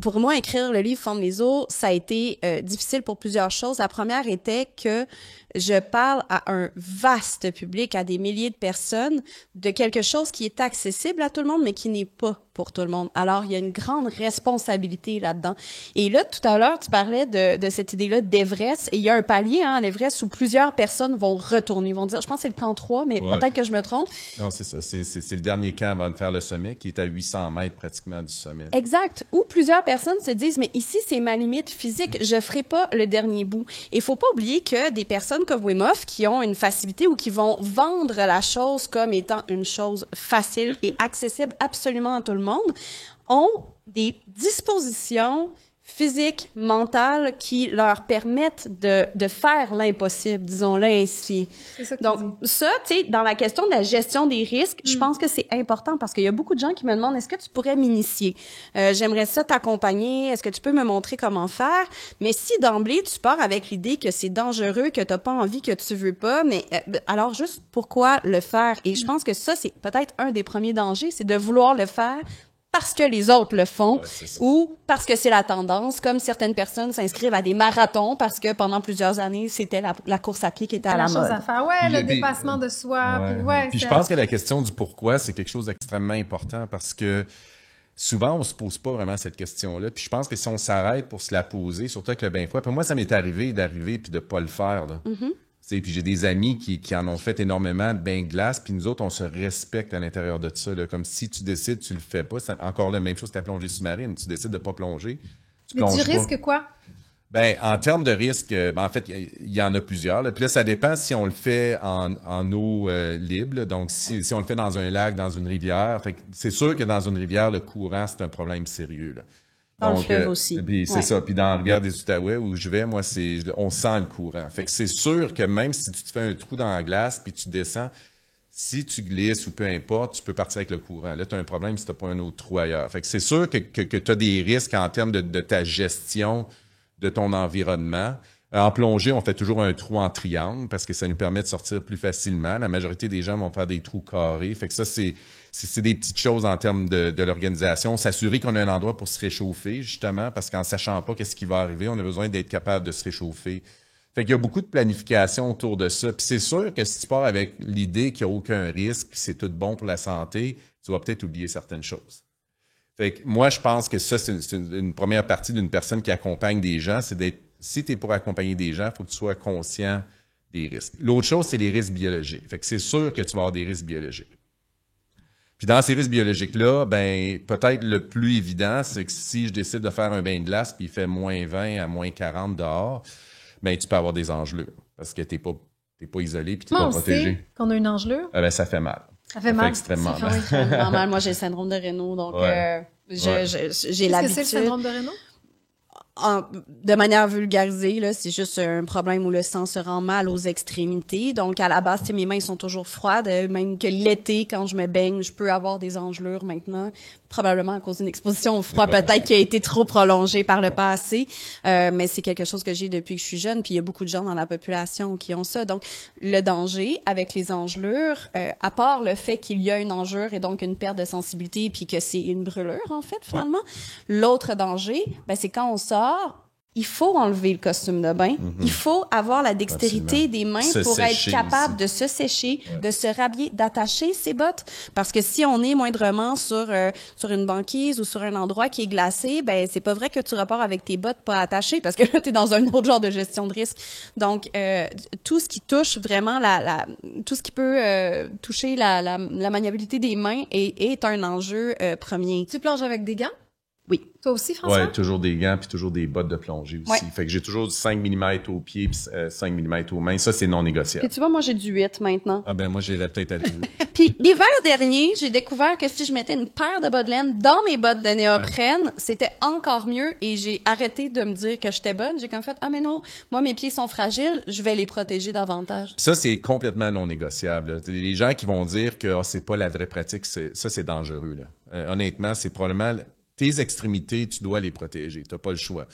pour moi, écrire le livre Fendre les os, ça a été difficile pour plusieurs choses. La première était que je parle à un vaste public, à des milliers de personnes, de quelque chose qui est accessible à tout le monde, mais qui n'est pas pour tout le monde. Alors, il y a une grande responsabilité là-dedans. Et là, tout à l'heure, tu parlais de cette idée-là d'Everest. Et il y a un palier, à l'Everest, où plusieurs personnes vont retourner, vont dire, je pense que c'est le camp 3, mais peut-être que je me trompe. Non, c'est ça. C'est le dernier camp avant de faire le sommet, qui est à 800 mètres pratiquement du sommet. Exact. Où plusieurs personnes se disent, mais ici, c'est ma limite physique, je ferai pas le dernier bout. Et il faut pas oublier que des personnes comme Wim Hof, qui ont une facilité ou qui vont vendre la chose comme étant une chose facile et accessible absolument à tout le monde, ont des dispositions physiques, mentales, qui leur permettent de faire l'impossible, disons-le ainsi. C'est ça que Donc, ça, tu sais, dans la question de la gestion des risques, je pense que c'est important parce qu'il y a beaucoup de gens qui me demandent, est-ce que tu pourrais m'initier? J'aimerais ça t'accompagner. Est-ce que tu peux me montrer comment faire? Mais si d'emblée, tu pars avec l'idée que c'est dangereux, que t'as pas envie, que tu veux pas, mais alors juste pourquoi le faire? Et je pense que ça, c'est peut-être un des premiers dangers, c'est de vouloir le faire parce que les autres le font, ou parce que c'est la tendance, comme certaines personnes s'inscrivent à des marathons parce que pendant plusieurs années, c'était la course à pied qui était à la chose mode. à faire. Ouais, le dépassement de soi. Puis je pense que la question du pourquoi, c'est quelque chose d'extrêmement important parce que souvent, on se pose pas vraiment cette question-là. Puis je pense que si on s'arrête pour se la poser, surtout avec le bain froid, puis moi, ça m'est arrivé d'arriver puis de pas le faire, là. Puis j'ai des amis qui en ont fait énormément de bains de glace, puis nous autres, on se respecte à l'intérieur de ça. Là, comme si tu décides, tu le fais pas. Encore la même chose que la plongée sous-marine. Tu décides de pas plonger. Mais tu risques quoi? Ben, en termes de risque, en fait, il y en a plusieurs. Là. Puis là, ça dépend si on le fait en eau libre. Là. Donc, si on le fait dans un lac, dans une rivière. Fait que c'est sûr que dans une rivière, le courant, c'est un problème sérieux. Là. Dans le fleuve aussi. Puis c'est ça. Puis dans la rivière des Outaouais où je vais, moi, on sent le courant. Fait que c'est sûr que même si tu te fais un trou dans la glace puis tu descends, si tu glisses ou peu importe, tu peux partir avec le courant. Là, tu as un problème si tu n'as pas un autre trou ailleurs. Fait que c'est sûr que tu as des risques en termes de ta gestion de ton environnement. En plongée, on fait toujours un trou en triangle parce que ça nous permet de sortir plus facilement. La majorité des gens vont faire des trous carrés. Fait que ça, c'est des petites choses en termes de l'organisation. S'assurer qu'on a un endroit pour se réchauffer, justement, parce qu'en sachant pas qu'est-ce qui va arriver, on a besoin d'être capable de se réchauffer. Fait qu'il y a beaucoup de planification autour de ça. Puis c'est sûr que si tu pars avec l'idée qu'il n'y a aucun risque, que c'est tout bon pour la santé, tu vas peut-être oublier certaines choses. Fait que moi, je pense que ça, c'est une première partie d'une personne qui accompagne des gens, c'est d'être, si tu es pour accompagner des gens, il faut que tu sois conscient des risques. L'autre chose, c'est les risques biologiques. Fait que c'est sûr que tu vas avoir des risques biologiques. Puis dans ces risques biologiques-là, ben peut-être le plus évident, c'est que si je décide de faire un bain de glace puis il fait moins 20 à moins 40 dehors, ben tu peux avoir des engelures parce que t'es pas isolé puis t'es pas protégé. On sait qu'on a une engelure. Ben ça fait mal. Ça fait mal. Extrêmement mal. C'est extrêmement mal. Moi, j'ai le syndrome de Raynaud, donc j'ai l'habitude. Qu'est-ce que c'est le syndrome de Raynaud? De manière vulgarisée, là, c'est juste un problème où le sang se rend mal aux extrémités. Donc, à la base, mes mains sont toujours froides. Même que l'été, quand je me baigne, je peux avoir des engelures maintenant. Probablement à cause d'une exposition au froid, peut-être qui a été trop prolongée par le passé. Mais c'est quelque chose que j'ai depuis que je suis jeune. Puis il y a beaucoup de gens dans la population qui ont ça. Donc, le danger avec les engelures, à part le fait qu'il y a une engelure et donc une perte de sensibilité puis que c'est une brûlure, en fait, finalement. L'autre danger, ben, c'est quand on sort, il faut enlever le costume de bain. Il faut avoir la dextérité des mains pour être capable de se sécher, de se rhabiller, d'attacher ses bottes. Parce que si on est moindrement sur une banquise ou sur un endroit qui est glacé, ben c'est pas vrai que tu repars avec tes bottes pas attachées parce que là t'es dans un autre genre de gestion de risque. Donc tout ce qui touche vraiment tout ce qui peut toucher la maniabilité des mains est un enjeu premier. Tu plonges avec des gants? Oui. Toi aussi, François? Oui, toujours des gants puis toujours des bottes de plongée aussi. Fait que j'ai toujours 5 mm aux pieds puis 5 mm aux mains. Ça, c'est non négociable. Puis tu vois, moi, j'ai du 8 maintenant. Ah ben moi, j'ai la tête à l'eau. Puis l'hiver dernier, j'ai découvert que si je mettais une paire de bas de laine dans mes bottes de néoprène, c'était encore mieux et j'ai arrêté de me dire que j'étais bonne. J'ai comme fait, ah mais non, moi, mes pieds sont fragiles, je vais les protéger davantage. Ça, c'est complètement non négociable. Là. Les gens qui vont dire que c'est pas la vraie pratique, c'est dangereux. Là. Honnêtement, c'est probablement... Tes extrémités, tu dois les protéger. Tu n'as pas le choix.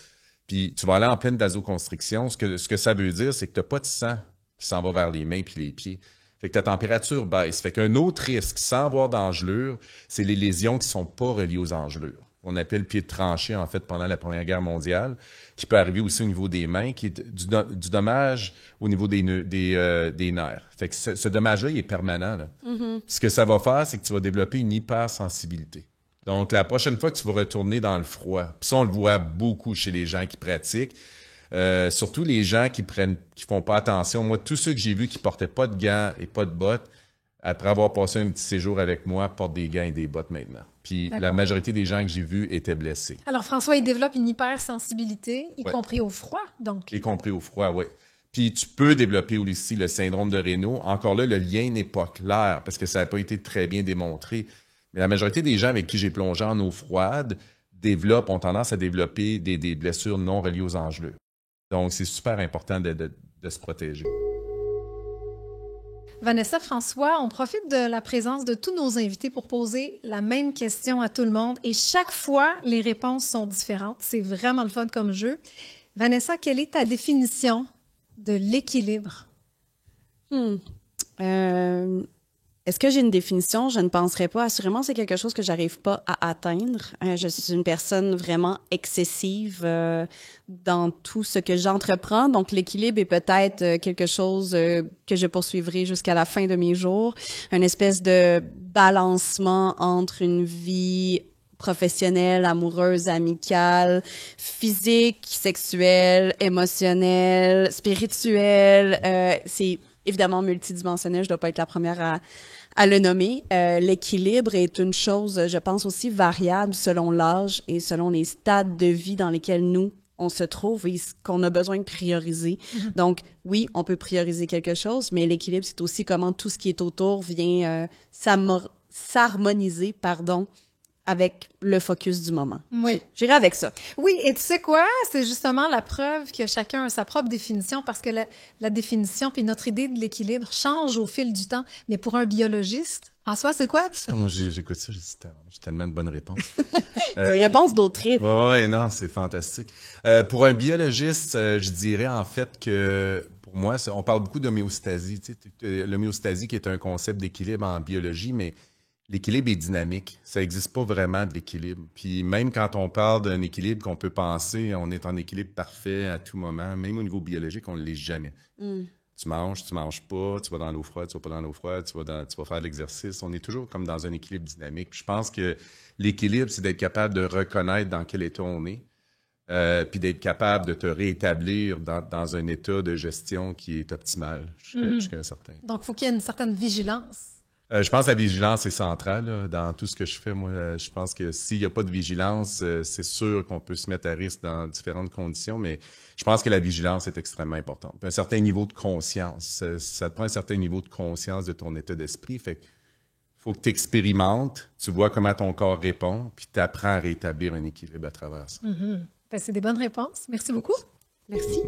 Puis tu vas aller en pleine vasoconstriction. Ce que ça veut dire, c'est que tu n'as pas de sang qui s'en va vers les mains puis les pieds. Fait que ta température baisse. Fait qu'un autre risque, sans avoir d'engelure, c'est les lésions qui sont pas reliées aux engelures. qu'on appelle pied de tranchée, en fait, pendant la Première Guerre mondiale, qui peut arriver aussi au niveau des mains, qui est du dommage au niveau des nerfs. Fait que ce dommage-là, il est permanent. Là. Ce que ça va faire, c'est que tu vas développer une hypersensibilité. Donc, la prochaine fois que tu vas retourner dans le froid, puis ça, on le voit beaucoup chez les gens qui pratiquent, surtout les gens qui font pas attention. Moi, tous ceux que j'ai vus qui portaient pas de gants et pas de bottes, après avoir passé un petit séjour avec moi, portent des gants et des bottes maintenant. Puis la majorité des gens que j'ai vus étaient blessés. Alors, François, il développe une hypersensibilité, y compris au froid, donc. Y compris au froid, oui. Puis tu peux développer aussi le syndrome de Raynaud. Encore là, le lien n'est pas clair parce que ça n'a pas été très bien démontré. Mais la majorité des gens avec qui j'ai plongé en eau froide ont tendance à développer des blessures non reliées aux engelures. Donc, c'est super important de se protéger. Vanessa, François, on profite de la présence de tous nos invités pour poser la même question à tout le monde et chaque fois, les réponses sont différentes. C'est vraiment le fun comme jeu. Vanessa, quelle est ta définition de l'équilibre? Est-ce que j'ai une définition? Je ne penserais pas. Assurément, c'est quelque chose que j'arrive pas à atteindre. Je suis une personne vraiment excessive dans tout ce que j'entreprends. Donc, l'équilibre est peut-être quelque chose que je poursuivrai jusqu'à la fin de mes jours. Une espèce de balancement entre une vie professionnelle, amoureuse, amicale, physique, sexuelle, émotionnelle, spirituelle. C'est évidemment multidimensionnel. Je dois pas être la première à le nommer. L'équilibre est une chose, je pense, aussi variable selon l'âge et selon les stades de vie dans lesquels on se trouve et ce qu'on a besoin de prioriser. Donc, oui, on peut prioriser quelque chose, mais l'équilibre, c'est aussi comment tout ce qui est autour vient s'harmoniser, avec le focus du moment. Oui. J'irai avec ça. Oui, et tu sais quoi? C'est justement la preuve que chacun a sa propre définition parce que la définition puis notre idée de l'équilibre change au fil du temps. Mais pour un biologiste, François, c'est quoi? Moi, j'écoute ça, j'ai tellement de bonnes réponses. Réponse d'autrice. Ouais, non, c'est fantastique. Pour un biologiste, je dirais en fait que pour moi, on parle beaucoup d'homéostasie. Tu sais, l'homéostasie qui est un concept d'équilibre en biologie, mais l'équilibre est dynamique. Ça n'existe pas vraiment de l'équilibre. Puis même quand on parle d'un équilibre qu'on peut penser, on est en équilibre parfait à tout moment, même au niveau biologique, on ne l'est jamais. Tu manges pas, tu vas dans l'eau froide, tu vas pas dans l'eau froide, tu vas faire de l'exercice. On est toujours comme dans un équilibre dynamique. Puis je pense que l'équilibre, c'est d'être capable de reconnaître dans quel état on est, puis d'être capable de te réétablir dans un état de gestion qui est optimal jusqu'à un certain. Donc, il faut qu'il y ait une certaine vigilance. Je pense que la vigilance est centrale là, dans tout ce que je fais. Moi, je pense que s'il n'y a pas de vigilance, c'est sûr qu'on peut se mettre à risque dans différentes conditions, mais je pense que la vigilance est extrêmement importante. Un certain niveau de conscience. Ça te prend un certain niveau de conscience de ton état d'esprit. Fait qu'il faut que tu expérimentes, tu vois comment ton corps répond, puis tu apprends à rétablir un équilibre à travers ça. Ben, c'est des bonnes réponses. Merci beaucoup. Merci.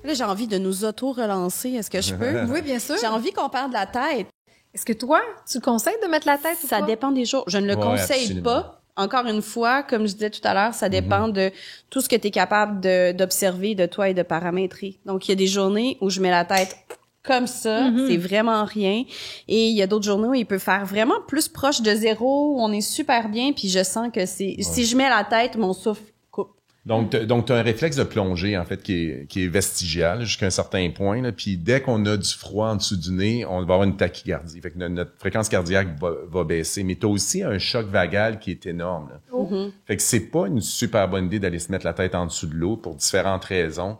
Là, j'ai envie de nous auto-relancer. Est-ce que je peux? Oui, bien sûr. J'ai envie qu'on parle de la tête. Est-ce que toi, tu conseilles de mettre la tête ou Ça pas? dépend des jours. Je ne le conseille absolument pas. Encore une fois, comme je disais tout à l'heure, ça dépend de tout ce que tu es capable d'observer de toi et de paramétrer. Donc, il y a des journées où je mets la tête comme ça, c'est vraiment rien. Et il y a d'autres journées où il peut faire vraiment plus proche de zéro, où on est super bien, puis je sens que si je mets la tête, mon souffle coupe. Donc, tu as un réflexe de plongée, en fait, qui est vestigial jusqu'à un certain point. Là. Puis dès qu'on a du froid en dessous du nez, on va avoir une tachycardie. Fait que notre fréquence cardiaque va baisser. Mais tu as aussi un choc vagal qui est énorme. Là. Fait que c'est pas une super bonne idée d'aller se mettre la tête en dessous de l'eau pour différentes raisons.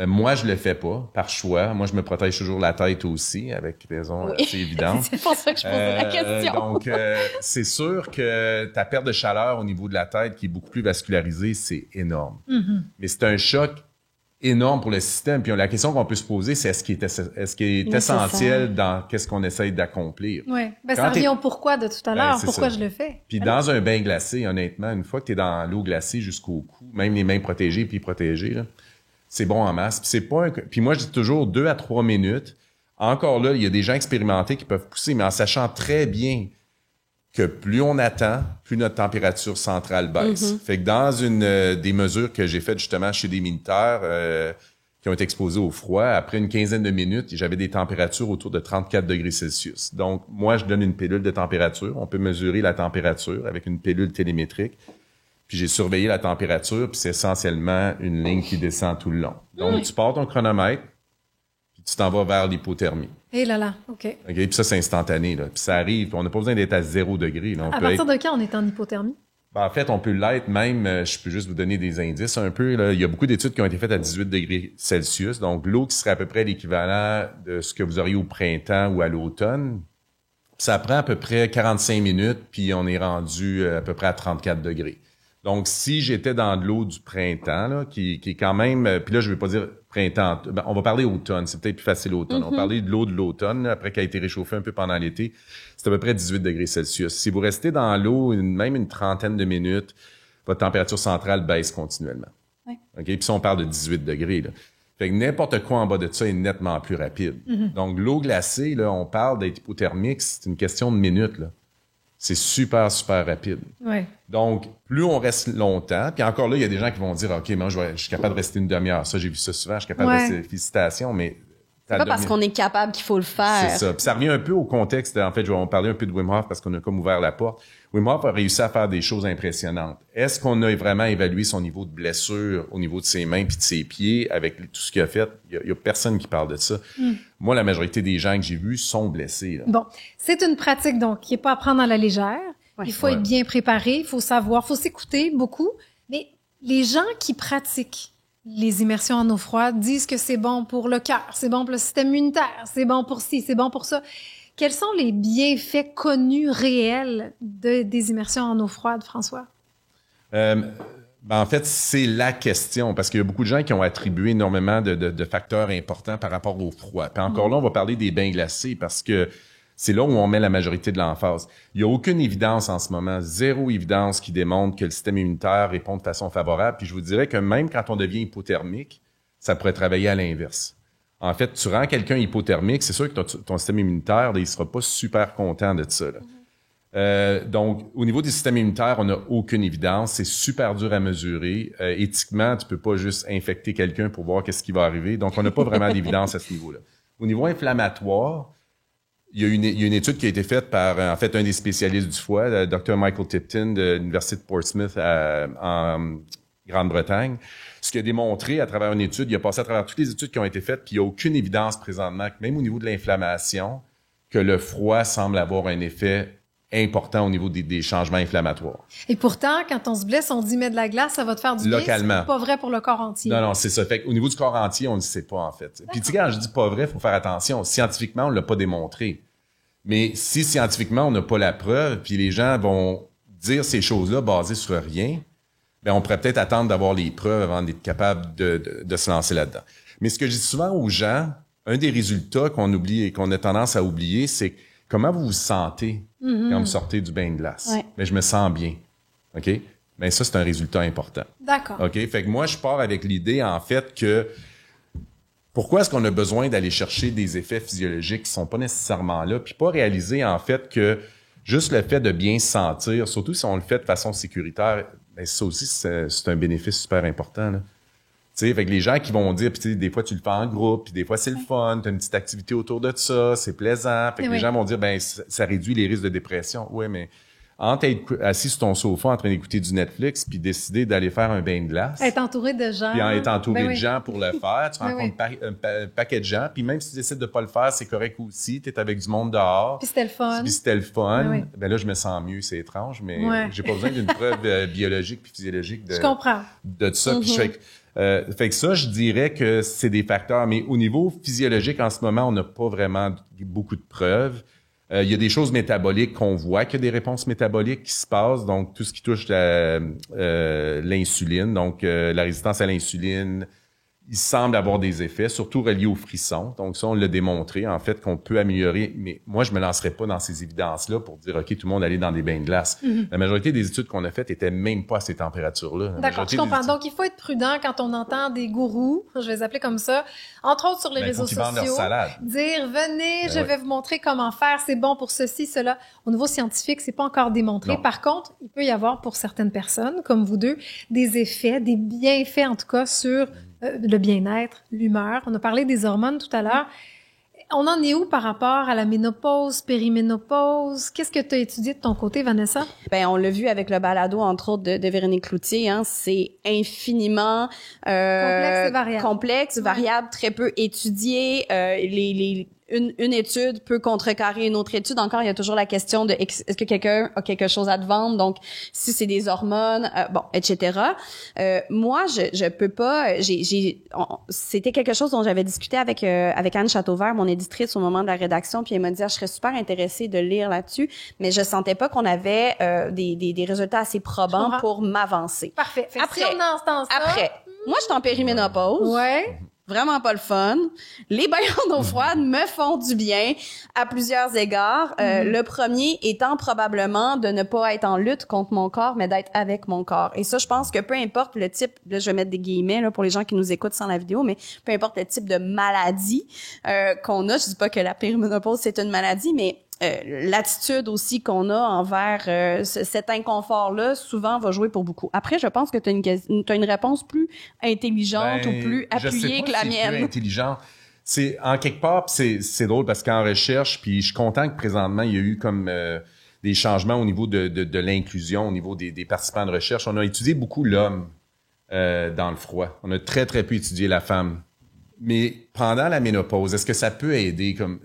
Moi, je le fais pas, par choix. Moi, je me protège toujours la tête aussi, avec raison assez évidente. C'est pour ça que je posais la question. Donc, c'est sûr que ta perte de chaleur au niveau de la tête, qui est beaucoup plus vascularisée, c'est énorme. Mais c'est un choc énorme pour le système. Puis la question qu'on peut se poser, c'est est-ce qu'il est essentiel dans qu'est-ce qu'on essaye d'accomplir? Oui. Ben, ça revient au pourquoi de tout à l'heure. Pourquoi je le fais? Puis dans un bain glacé, honnêtement, une fois que tu es dans l'eau glacée jusqu'au cou, même les mains protégées puis protégées, là, c'est bon en masse. Puis c'est pas Puis moi, je dis toujours 2 à 3 minutes. Encore là, il y a des gens expérimentés qui peuvent pousser, mais en sachant très bien que plus on attend, plus notre température centrale baisse. Fait que dans des mesures que j'ai faites justement chez des militaires, qui ont été exposés au froid, après une quinzaine de minutes, j'avais des températures autour de 34 degrés Celsius. Donc, moi, je donne une pilule de température. On peut mesurer la température avec une pilule télémétrique. Puis j'ai surveillé la température, puis c'est essentiellement une ligne qui descend tout le long. Donc, tu pars ton chronomètre, puis tu t'en vas vers l'hypothermie. Et là là, OK. Puis ça, c'est instantané, là. Puis ça arrive, puis on n'a pas besoin d'être à 0 degré. Là. À partir de quand on est en hypothermie? Ben, en fait, on peut l'être même, je peux juste vous donner des indices un peu. Là. Il y a beaucoup d'études qui ont été faites à 18 degrés Celsius. Donc, l'eau qui serait à peu près l'équivalent de ce que vous auriez au printemps ou à l'automne. Ça prend à peu près 45 minutes, puis on est rendu à peu près à 34 degrés. Donc, si j'étais dans de l'eau du printemps, là, qui est quand même... Puis là, je ne vais pas dire printemps. Ben, on va parler automne. C'est peut-être plus facile automne. On va parler de l'eau de l'automne, là, après qu'elle a été réchauffée un peu pendant l'été. C'est à peu près 18 degrés Celsius. Si vous restez dans l'eau même une trentaine de minutes, votre température centrale baisse continuellement. Ouais. OK? Puis ça, on parle de 18 degrés. Là. Fait que n'importe quoi en bas de ça est nettement plus rapide. Donc, l'eau glacée, là, on parle d'être hypothermique, c'est une question de minutes, là. C'est super, super rapide. Ouais. Donc, plus on reste longtemps, puis encore là, il y a des gens qui vont dire, OK, moi, je suis capable de rester une demi-heure. Ça, j'ai vu ça souvent, je suis capable de rester, félicitations, mais... C'est pas parce qu'on est capable qu'il faut le faire. C'est ça. Puis ça revient un peu au contexte. En fait, je vais en parler un peu de Wim Hof parce qu'on a comme ouvert la porte. Wim Hof a réussi à faire des choses impressionnantes. Est-ce qu'on a vraiment évalué son niveau de blessure au niveau de ses mains puis de ses pieds avec tout ce qu'il a fait? Il y a personne qui parle de ça. Moi, la majorité des gens que j'ai vus sont blessés. Là. Bon, c'est une pratique donc qui est pas à prendre à la légère. Ouais. Il faut être bien préparé, il faut savoir, il faut s'écouter beaucoup. Mais les gens qui pratiquent les immersions en eau froide disent que c'est bon pour le cœur, c'est bon pour le système immunitaire, c'est bon pour ci, c'est bon pour ça. Quels sont les bienfaits connus réels des immersions en eau froide, François? En fait, c'est la question, parce qu'il y a beaucoup de gens qui ont attribué énormément de facteurs importants par rapport au froid. Puis encore là, on va parler des bains glacés, parce que c'est là où on met la majorité de l'emphase. Il n'y a aucune évidence en ce moment, zéro évidence qui démontre que le système immunitaire répond de façon favorable. Puis je vous dirais que même quand on devient hypothermique, ça pourrait travailler à l'inverse. En fait, tu rends quelqu'un hypothermique, c'est sûr que ton système immunitaire, là, il sera pas super content de ça. Là. Donc, au niveau du système immunitaire, on n'a aucune évidence. C'est super dur à mesurer. Éthiquement, tu peux pas juste infecter quelqu'un pour voir qu'est-ce qui va arriver. Donc, on n'a pas vraiment d'évidence à ce niveau-là. Au niveau inflammatoire, il y a une étude qui a été faite par, en fait, un des spécialistes du foie, le Dr. Michael Tipton de l'Université de Portsmouth en Grande-Bretagne. Ce qui a démontré à travers une étude, il a passé à travers toutes les études qui ont été faites, puis il n'y a aucune évidence présentement, même au niveau de l'inflammation, que le froid semble avoir un effet important au niveau des changements inflammatoires. Et pourtant, quand on se blesse, on dit « mets de la glace, ça va te faire du bien ». Localement. C'est pas vrai pour le corps entier. Non, c'est ça. Fait qu'au niveau du corps entier, on ne le sait pas, en fait. Puis tu sais, quand je dis pas vrai, il faut faire attention. Scientifiquement, on ne l'a pas démontré. Mais si scientifiquement, on n'a pas la preuve, puis les gens vont dire ces choses-là basées sur rien, ben on pourrait peut-être attendre d'avoir les preuves avant d'être capable de se lancer là-dedans. Mais ce que je dis souvent aux gens, un des résultats qu'on oublie et qu'on a tendance à oublier, c'est comment vous vous sentez quand vous sortez du bain de glace. Ouais. Mais je me sens bien. OK? Ben ça, c'est un résultat important. D'accord. OK? Fait que moi, je pars avec l'idée, en fait, que pourquoi est-ce qu'on a besoin d'aller chercher des effets physiologiques qui sont pas nécessairement là, puis pas réaliser, en fait, que juste le fait de bien se sentir, surtout si on le fait de façon sécuritaire, ben ça aussi, c'est un bénéfice super important, là. Tu sais, fait que les gens qui vont dire, puis des fois tu le fais en groupe, puis des fois c'est le fun, t'as une petite activité autour de ça, c'est plaisant. Fait que les gens vont dire, ben ça réduit les risques de dépression. Ouais, mais entre être assis sur ton sofa en train d'écouter du Netflix, puis décider d'aller faire un bain de glace, Être entouré de gens. puis en être entouré Ben de oui. gens pour le faire, tu rencontres un paquet de gens, puis même si tu décides de pas le faire, c'est correct aussi. T'es avec du monde dehors. Puis c'était le fun. Puis c'était le fun. Ben oui. Ben là, je me sens mieux, c'est étrange, mais Ouais. j'ai pas besoin d'une preuve biologique puis physiologique Je comprends. de ça. Puis fait que ça, je dirais que c'est des facteurs. Mais au niveau physiologique, en ce moment, on n'a pas vraiment beaucoup de preuves. Il y a des choses métaboliques qu'on voit qu'il y a des réponses métaboliques qui se passent. Donc, tout ce qui touche l'insuline, donc la résistance à l'insuline, il semble avoir des effets, surtout reliés aux frissons. Donc ça, on l'a démontré, en fait, qu'on peut améliorer. Mais moi, je me lancerais pas dans ces évidences-là pour dire, OK, tout le monde allait dans des bains de glace. La majorité des études qu'on a faites étaient même pas à ces températures-là. D'accord, je comprends. Donc, il faut être prudent quand on entend des gourous, je vais les appeler comme ça, entre autres sur les réseaux faut qu'ils vendent leur sociaux, salade. dire « venez, Ben je vais vous montrer comment faire, c'est bon pour ceci, cela ». Au niveau scientifique, c'est pas encore démontré. Non. Par contre, il peut y avoir pour certaines personnes, comme vous deux, des effets, des bienfaits en tout cas sur le bien-être, l'humeur. On a parlé des hormones tout à l'heure. On en est où par rapport à la ménopause, périménopause? Qu'est-ce que tu as étudié de ton côté, Vanessa? Ben, on l'a vu avec le balado, entre autres, de Véronique Cloutier, hein. C'est infiniment, complexe, variable, très peu étudié. Une étude peut contrecarrer une autre étude. Encore, il y a toujours la question de est-ce que quelqu'un a quelque chose à te vendre. Donc, si c'est des hormones, etc. Moi, je peux pas. C'était quelque chose dont j'avais discuté avec Anne Châteauvert, mon éditrice, au moment de la rédaction. Puis elle m'a dit, je serais super intéressée de lire là-dessus, mais je sentais pas qu'on avait des résultats assez probants pour m'avancer. Parfait. Après, si on en entend ça. Après, moi, je suis en périménopause. Ouais. Vraiment pas le fun. Les bains d'eau froide me font du bien à plusieurs égards. Le premier étant probablement de ne pas être en lutte contre mon corps, mais d'être avec mon corps. Et ça, je pense que peu importe le type, là, je vais mettre des guillemets là pour les gens qui nous écoutent sans la vidéo, mais peu importe le type de maladie qu'on a, je dis pas que la périménopause c'est une maladie, mais l'attitude aussi qu'on a envers cet inconfort-là, souvent va jouer pour beaucoup. Après, je pense que t'as une réponse plus intelligente ou plus appuyée que la mienne. Plus intelligente. C'est en quelque part, c'est drôle parce qu'en recherche, puis je suis content que présentement il y a eu comme des changements au niveau de l'inclusion, au niveau des participants de recherche. On a étudié beaucoup l'homme dans le froid. On a très très peu étudié la femme. Mais pendant la ménopause, est-ce que ça peut aider comme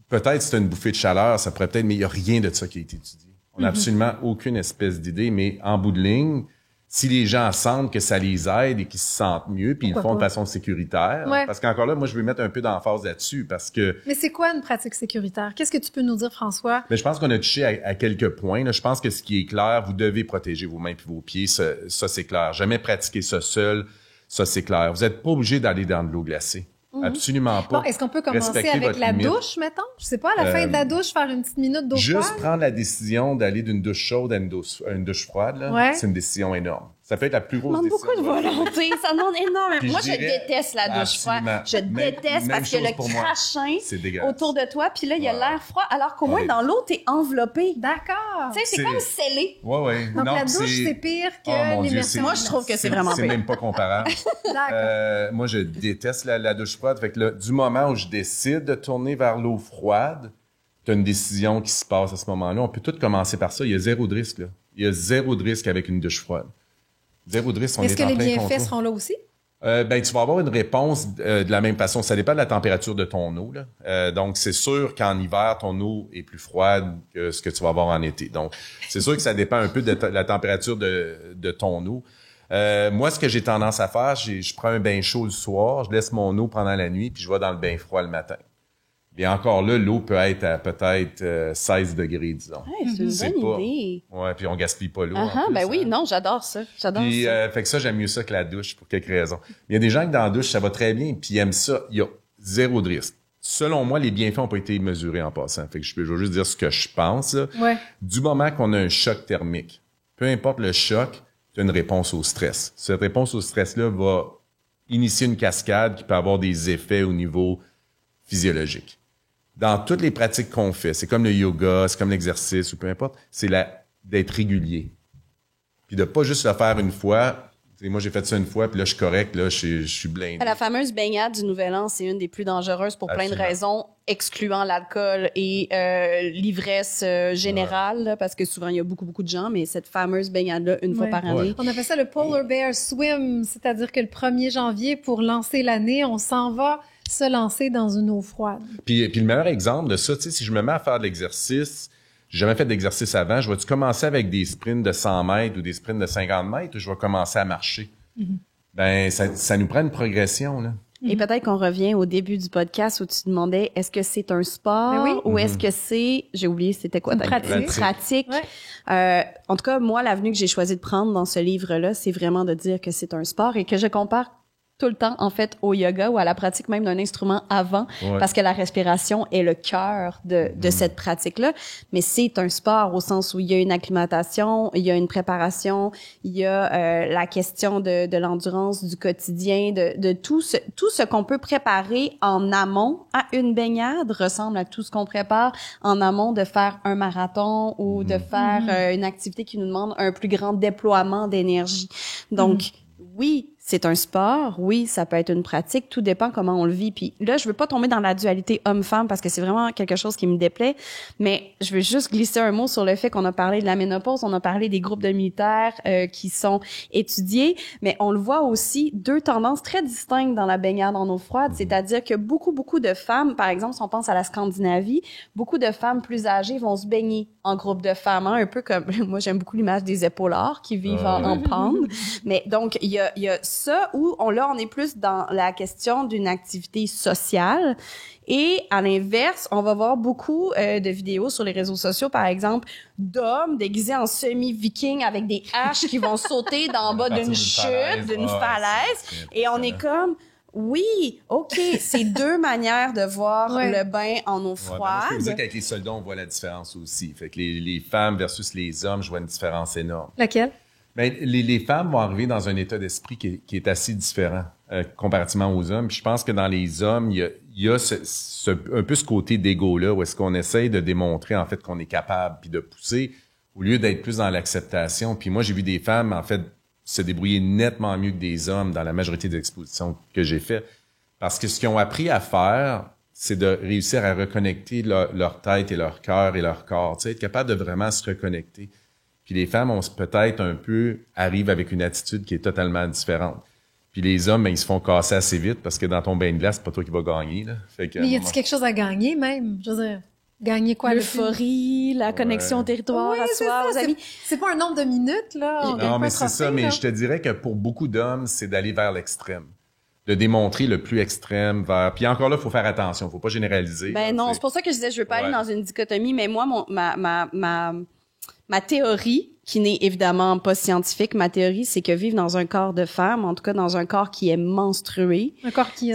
peut-être c'est une bouffée de chaleur, ça pourrait peut-être, mais il n'y a rien de ça qui a été étudié. On n'a absolument aucune espèce d'idée, mais en bout de ligne, si les gens sentent que ça les aide et qu'ils se sentent mieux, puis ils le font de façon sécuritaire, parce qu'encore là, moi, je veux mettre un peu d'emphase là-dessus, parce que... Mais c'est quoi une pratique sécuritaire? Qu'est-ce que tu peux nous dire, François? Mais je pense qu'on a touché à quelques points. Là. Je pense que ce qui est clair, vous devez protéger vos mains puis vos pieds, ça c'est clair. Jamais pratiquer ça seul, ça c'est clair. Vous n'êtes pas obligé d'aller dans de l'eau glacée. Absolument pas. Bon, est-ce qu'on peut commencer avec la douche, mettons? Je sais pas, à la fin de la douche, faire une petite minute d'eau froide? Juste prendre la décision d'aller d'une douche chaude à une douche froide, là, c'est une décision énorme. Ça peut être la plus grosse décision. Ça demande beaucoup de volonté, ça demande énormément. Moi, je déteste la douche froide. Je déteste parce que le crachin autour de toi, puis là, il y a l'air froid, alors qu'au moins, dans l'eau, t'es enveloppé. D'accord. Tu sais, c'est comme scellé. Ouais. Donc, la douche, c'est pire que l'immersion. Moi, je trouve que c'est vraiment pire. C'est même pas comparable. D'accord. Moi, je déteste la douche froide. Fait que là, du moment où je décide de tourner vers l'eau froide, t'as une décision qui se passe à ce moment-là. On peut tout commencer par ça. Il y a zéro de risque, là. Il y a zéro de risque avec une douche froide. Zéro de risque, on est en plein contrôle. Est-ce que les bienfaits seront là aussi? Tu vas avoir une réponse de la même façon. Ça dépend de la température de ton eau, là. Donc, c'est sûr qu'en hiver, ton eau est plus froide que ce que tu vas avoir en été. Donc, c'est sûr que ça dépend un peu de la température de ton eau. Moi, ce que j'ai tendance à faire, je prends un bain chaud le soir, je laisse mon eau pendant la nuit, puis je vais dans le bain froid le matin. Et encore là, l'eau peut être à peut-être 16 degrés, disons. C'est une bonne idée. Ouais, puis on gaspille pas l'eau. Oui, non, j'adore ça. Fait que ça, j'aime mieux ça que la douche pour quelques raisons. Il y a des gens qui dans la douche, ça va très bien, puis ils aiment ça. Il y a zéro de risque. Selon moi, les bienfaits n'ont pas été mesurés en passant. Fait que je veux juste dire ce que je pense. Ouais. Du moment qu'on a un choc thermique, peu importe le choc, tu as une réponse au stress. Cette réponse au stress-là va initier une cascade qui peut avoir des effets au niveau physiologique. Dans toutes les pratiques qu'on fait, c'est comme le yoga, c'est comme l'exercice ou peu importe, c'est d'être régulier. Puis de pas juste le faire une fois. T'sais, moi, j'ai fait ça une fois, puis là, je suis correct, là, je suis blindé. La fameuse baignade du Nouvel An, c'est une des plus dangereuses pour plein de raisons, excluant l'alcool et l'ivresse générale, là, parce que souvent, il y a beaucoup de gens, mais cette fameuse baignade-là, une fois par année. On appelle ça le Polar Bear Swim, c'est-à-dire que le 1er janvier, pour lancer l'année, on s'en va se lancer dans une eau froide. Puis le meilleur exemple de ça, tu sais, si je me mets à faire de l'exercice, j'ai jamais fait d'exercice avant, je vais-tu commencer avec des sprints de 100 mètres ou des sprints de 50 mètres ou je vais commencer à marcher? Ben, ça nous prend une progression, là. Et peut-être qu'on revient au début du podcast où tu te demandais est-ce que c'est un sport ou est-ce que c'est, j'ai oublié, c'était quoi? Une pratique. En tout cas, moi, l'avenue que j'ai choisi de prendre dans ce livre-là, c'est vraiment de dire que c'est un sport et que je compare tout le temps, en fait, au yoga ou à la pratique même d'un instrument avant, parce que la respiration est le cœur de cette pratique-là. Mais c'est un sport au sens où il y a une acclimatation, il y a une préparation, il y a la question de l'endurance du quotidien, de tout ce qu'on peut préparer en amont à une baignade ressemble à tout ce qu'on prépare en amont de faire un marathon ou de faire une activité qui nous demande un plus grand déploiement d'énergie. Donc, oui, c'est un sport, oui, ça peut être une pratique, tout dépend comment on le vit. Puis là, je veux pas tomber dans la dualité homme-femme parce que c'est vraiment quelque chose qui me déplaît, mais je veux juste glisser un mot sur le fait qu'on a parlé de la ménopause, on a parlé des groupes de militaires qui sont étudiés, mais on le voit aussi, deux tendances très distinctes dans la baignade en eau froide, c'est-à-dire que beaucoup de femmes, par exemple, si on pense à la Scandinavie, beaucoup de femmes plus âgées vont se baigner en groupe de femmes, hein, un peu comme, moi j'aime beaucoup l'image des épaulards qui vivent en pente, mais donc il y a ça où on est plus dans la question d'une activité sociale. Et à l'inverse, on va voir beaucoup de vidéos sur les réseaux sociaux, par exemple, d'hommes déguisés en semi-vikings avec des haches qui vont sauter dans le bas d'une chute, d'une falaise. Et on est comme, oui, OK, c'est deux manières de voir le bain en eau froide. Je peux vous dire qu'avec les soldats, on voit la différence aussi. Fait que les femmes versus les hommes, je vois une différence énorme. Laquelle? Ben, les femmes vont arriver dans un état d'esprit qui est assez différent comparativement aux hommes. Puis je pense que dans les hommes, il y a un peu ce côté d'ego-là où est-ce qu'on essaye de démontrer en fait qu'on est capable puis de pousser au lieu d'être plus dans l'acceptation. Puis moi, j'ai vu des femmes en fait se débrouiller nettement mieux que des hommes dans la majorité des expositions que j'ai faites. Parce que ce qu'ils ont appris à faire, c'est de réussir à reconnecter leur tête et leur cœur et leur corps. Tu sais, être capable de vraiment se reconnecter. Puis les femmes, arrivent avec une attitude qui est totalement différente. Puis les hommes, ben, ils se font casser assez vite parce que dans ton bain de glace, c'est pas toi qui vas gagner, là. Fait que, mais y a-t-il quelque chose à gagner, même? Je veux dire, gagner quoi? L'euphorie, la connexion au territoire, à soi, aux amis. C'est pas un nombre de minutes, là. Non, mais c'est ça. Mais je te dirais que pour beaucoup d'hommes, c'est d'aller vers l'extrême. De démontrer le plus extrême vers... Puis encore là, il faut faire attention. Faut pas généraliser. Ben non, c'est pour ça que je disais, je veux pas aller dans une dichotomie, mais moi, ma théorie, qui n'est évidemment pas scientifique, ma théorie, c'est que vivre dans un corps de femme, en tout cas dans un corps qui est menstrué, un corps qui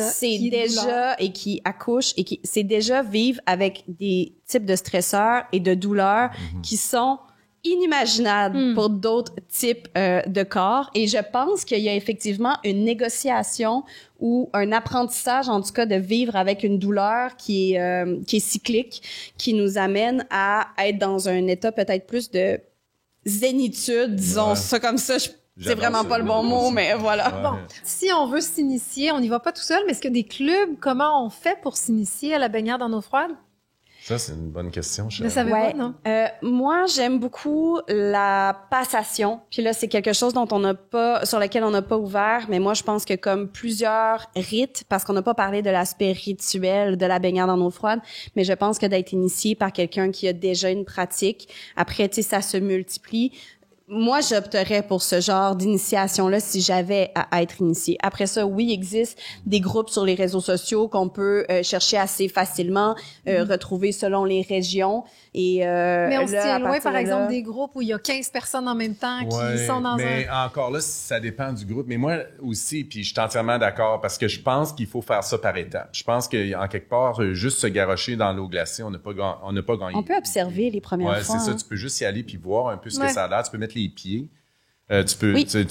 accouche, c'est déjà vivre avec des types de stresseurs et de douleurs qui sont inimaginables pour d'autres types de corps. Et je pense qu'il y a effectivement une négociation ou un apprentissage, en tout cas, de vivre avec une douleur qui est cyclique, qui nous amène à être dans un état peut-être plus de zénitude, disons ça comme ça. C'est vraiment pas le bon mot, mais voilà. Bon, si on veut s'initier, on n'y va pas tout seul, mais est-ce qu'il y a des clubs? Comment on fait pour s'initier à la baignade en eau froide? Ça, c'est une bonne question. Je ne savais pas, non? Moi, j'aime beaucoup la passation. Puis là, c'est quelque chose sur lequel on n'a pas ouvert, mais moi, je pense que comme plusieurs rites, parce qu'on n'a pas parlé de l'aspect rituel de la baignade en eau froide, mais je pense que d'être initié par quelqu'un qui a déjà une pratique, après, tu sais, ça se multiplie. Moi, j'opterais pour ce genre d'initiation-là si j'avais à être initiée. Après ça, oui, il existe des groupes sur les réseaux sociaux qu'on peut chercher assez facilement, retrouver selon les régions. Mais on se tient loin, par exemple, des groupes où il y a 15 personnes en même temps qui sont dans mais encore là, ça dépend du groupe. Mais moi aussi, puis je suis entièrement d'accord parce que je pense qu'il faut faire ça par étapes. Je pense qu'en quelque part, juste se garrocher dans l'eau glacée, on n'a pas gagné. On peut observer les premières fois. Ouais, c'est ça. Tu peux juste y aller puis voir un peu ce que ça a l'air. Tu peux mettre les pieds. Tu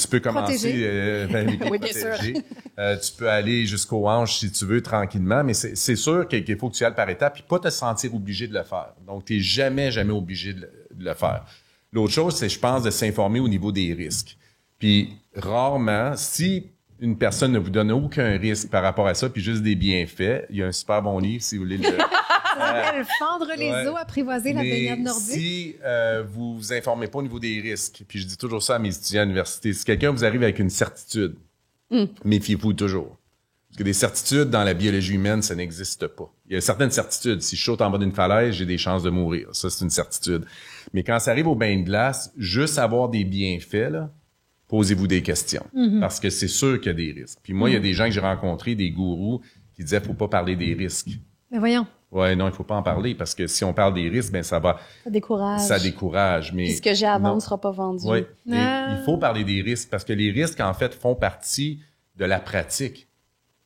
peux commencer les pieds protégés. Tu peux aller jusqu'aux hanches si tu veux tranquillement, mais c'est sûr qu'il faut que tu y ailles par étapes puis pas te sentir obligé de le faire. Donc tu n'es jamais obligé de le faire. L'autre chose, c'est je pense de s'informer au niveau des risques. Puis rarement, si une personne ne vous donne aucun risque par rapport à ça, puis juste des bienfaits, il y a un super bon livre si vous voulez le fendre les os, apprivoiser la baignade nordique. Si vous vous informez pas au niveau des risques, puis je dis toujours ça à mes étudiants à l'université, si quelqu'un vous arrive avec une certitude, méfiez-vous toujours. Parce que des certitudes dans la biologie humaine, ça n'existe pas. Il y a certaines certitudes. Si je saute en bas d'une falaise, j'ai des chances de mourir. Ça, c'est une certitude. Mais quand ça arrive au bain de glace, juste avoir des bienfaits, là, posez-vous des questions. Parce que c'est sûr qu'il y a des risques. Puis moi, il y a des gens que j'ai rencontrés, des gourous, qui disaient faut pas parler des risques. Mais voyons. Ouais, non, il faut pas en parler parce que si on parle des risques, ben ça décourage. Ça décourage. Mais puis ce que j'ai à vendre ne sera pas vendu. Oui, il faut parler des risques parce que les risques, en fait, font partie de la pratique.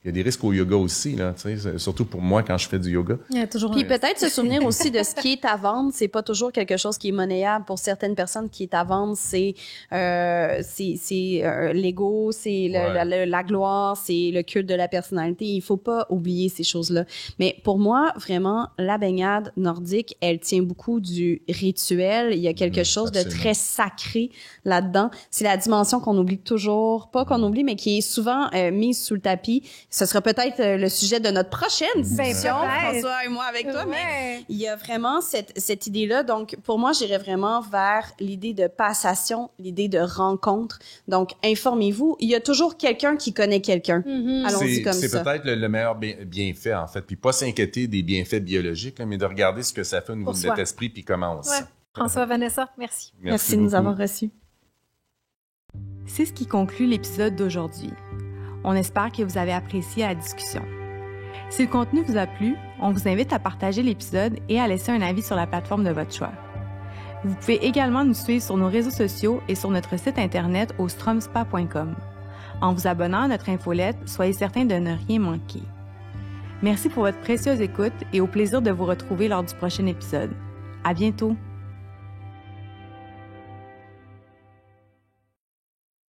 Il y a des risques au yoga aussi, là, tu sais, surtout pour moi quand je fais du yoga. Il y a toujours Puis peut-être se souvenir aussi de ce qui est à vendre, c'est pas toujours quelque chose qui est monnayable pour certaines personnes. Qui est à vendre, c'est l'ego, c'est la gloire, c'est le culte de la personnalité. Il faut pas oublier ces choses-là. Mais pour moi, vraiment, la baignade nordique, elle tient beaucoup du rituel. Il y a quelque chose de très sacré là-dedans. C'est la dimension qu'on oublie toujours, pas qu'on oublie, mais qui est souvent mise sous le tapis. Ce sera peut-être le sujet de notre prochaine session, François et moi avec toi, mais il y a vraiment cette idée-là. Donc, pour moi, j'irais vraiment vers l'idée de passation, l'idée de rencontre. Donc, informez-vous. Il y a toujours quelqu'un qui connaît quelqu'un. Allons-y comme ça. C'est peut-être le meilleur bienfait, en fait. Puis pas s'inquiéter des bienfaits biologiques, là, mais de regarder ce que ça fait au niveau de notre esprit, puis comment on se sent. François, Vanessa, merci. Merci de nous avoir reçus. C'est ce qui conclut l'épisode d'aujourd'hui. On espère que vous avez apprécié la discussion. Si le contenu vous a plu, on vous invite à partager l'épisode et à laisser un avis sur la plateforme de votre choix. Vous pouvez également nous suivre sur nos réseaux sociaux et sur notre site internet au stromspa.com. En vous abonnant à notre infolette, soyez certain de ne rien manquer. Merci pour votre précieuse écoute et au plaisir de vous retrouver lors du prochain épisode. À bientôt!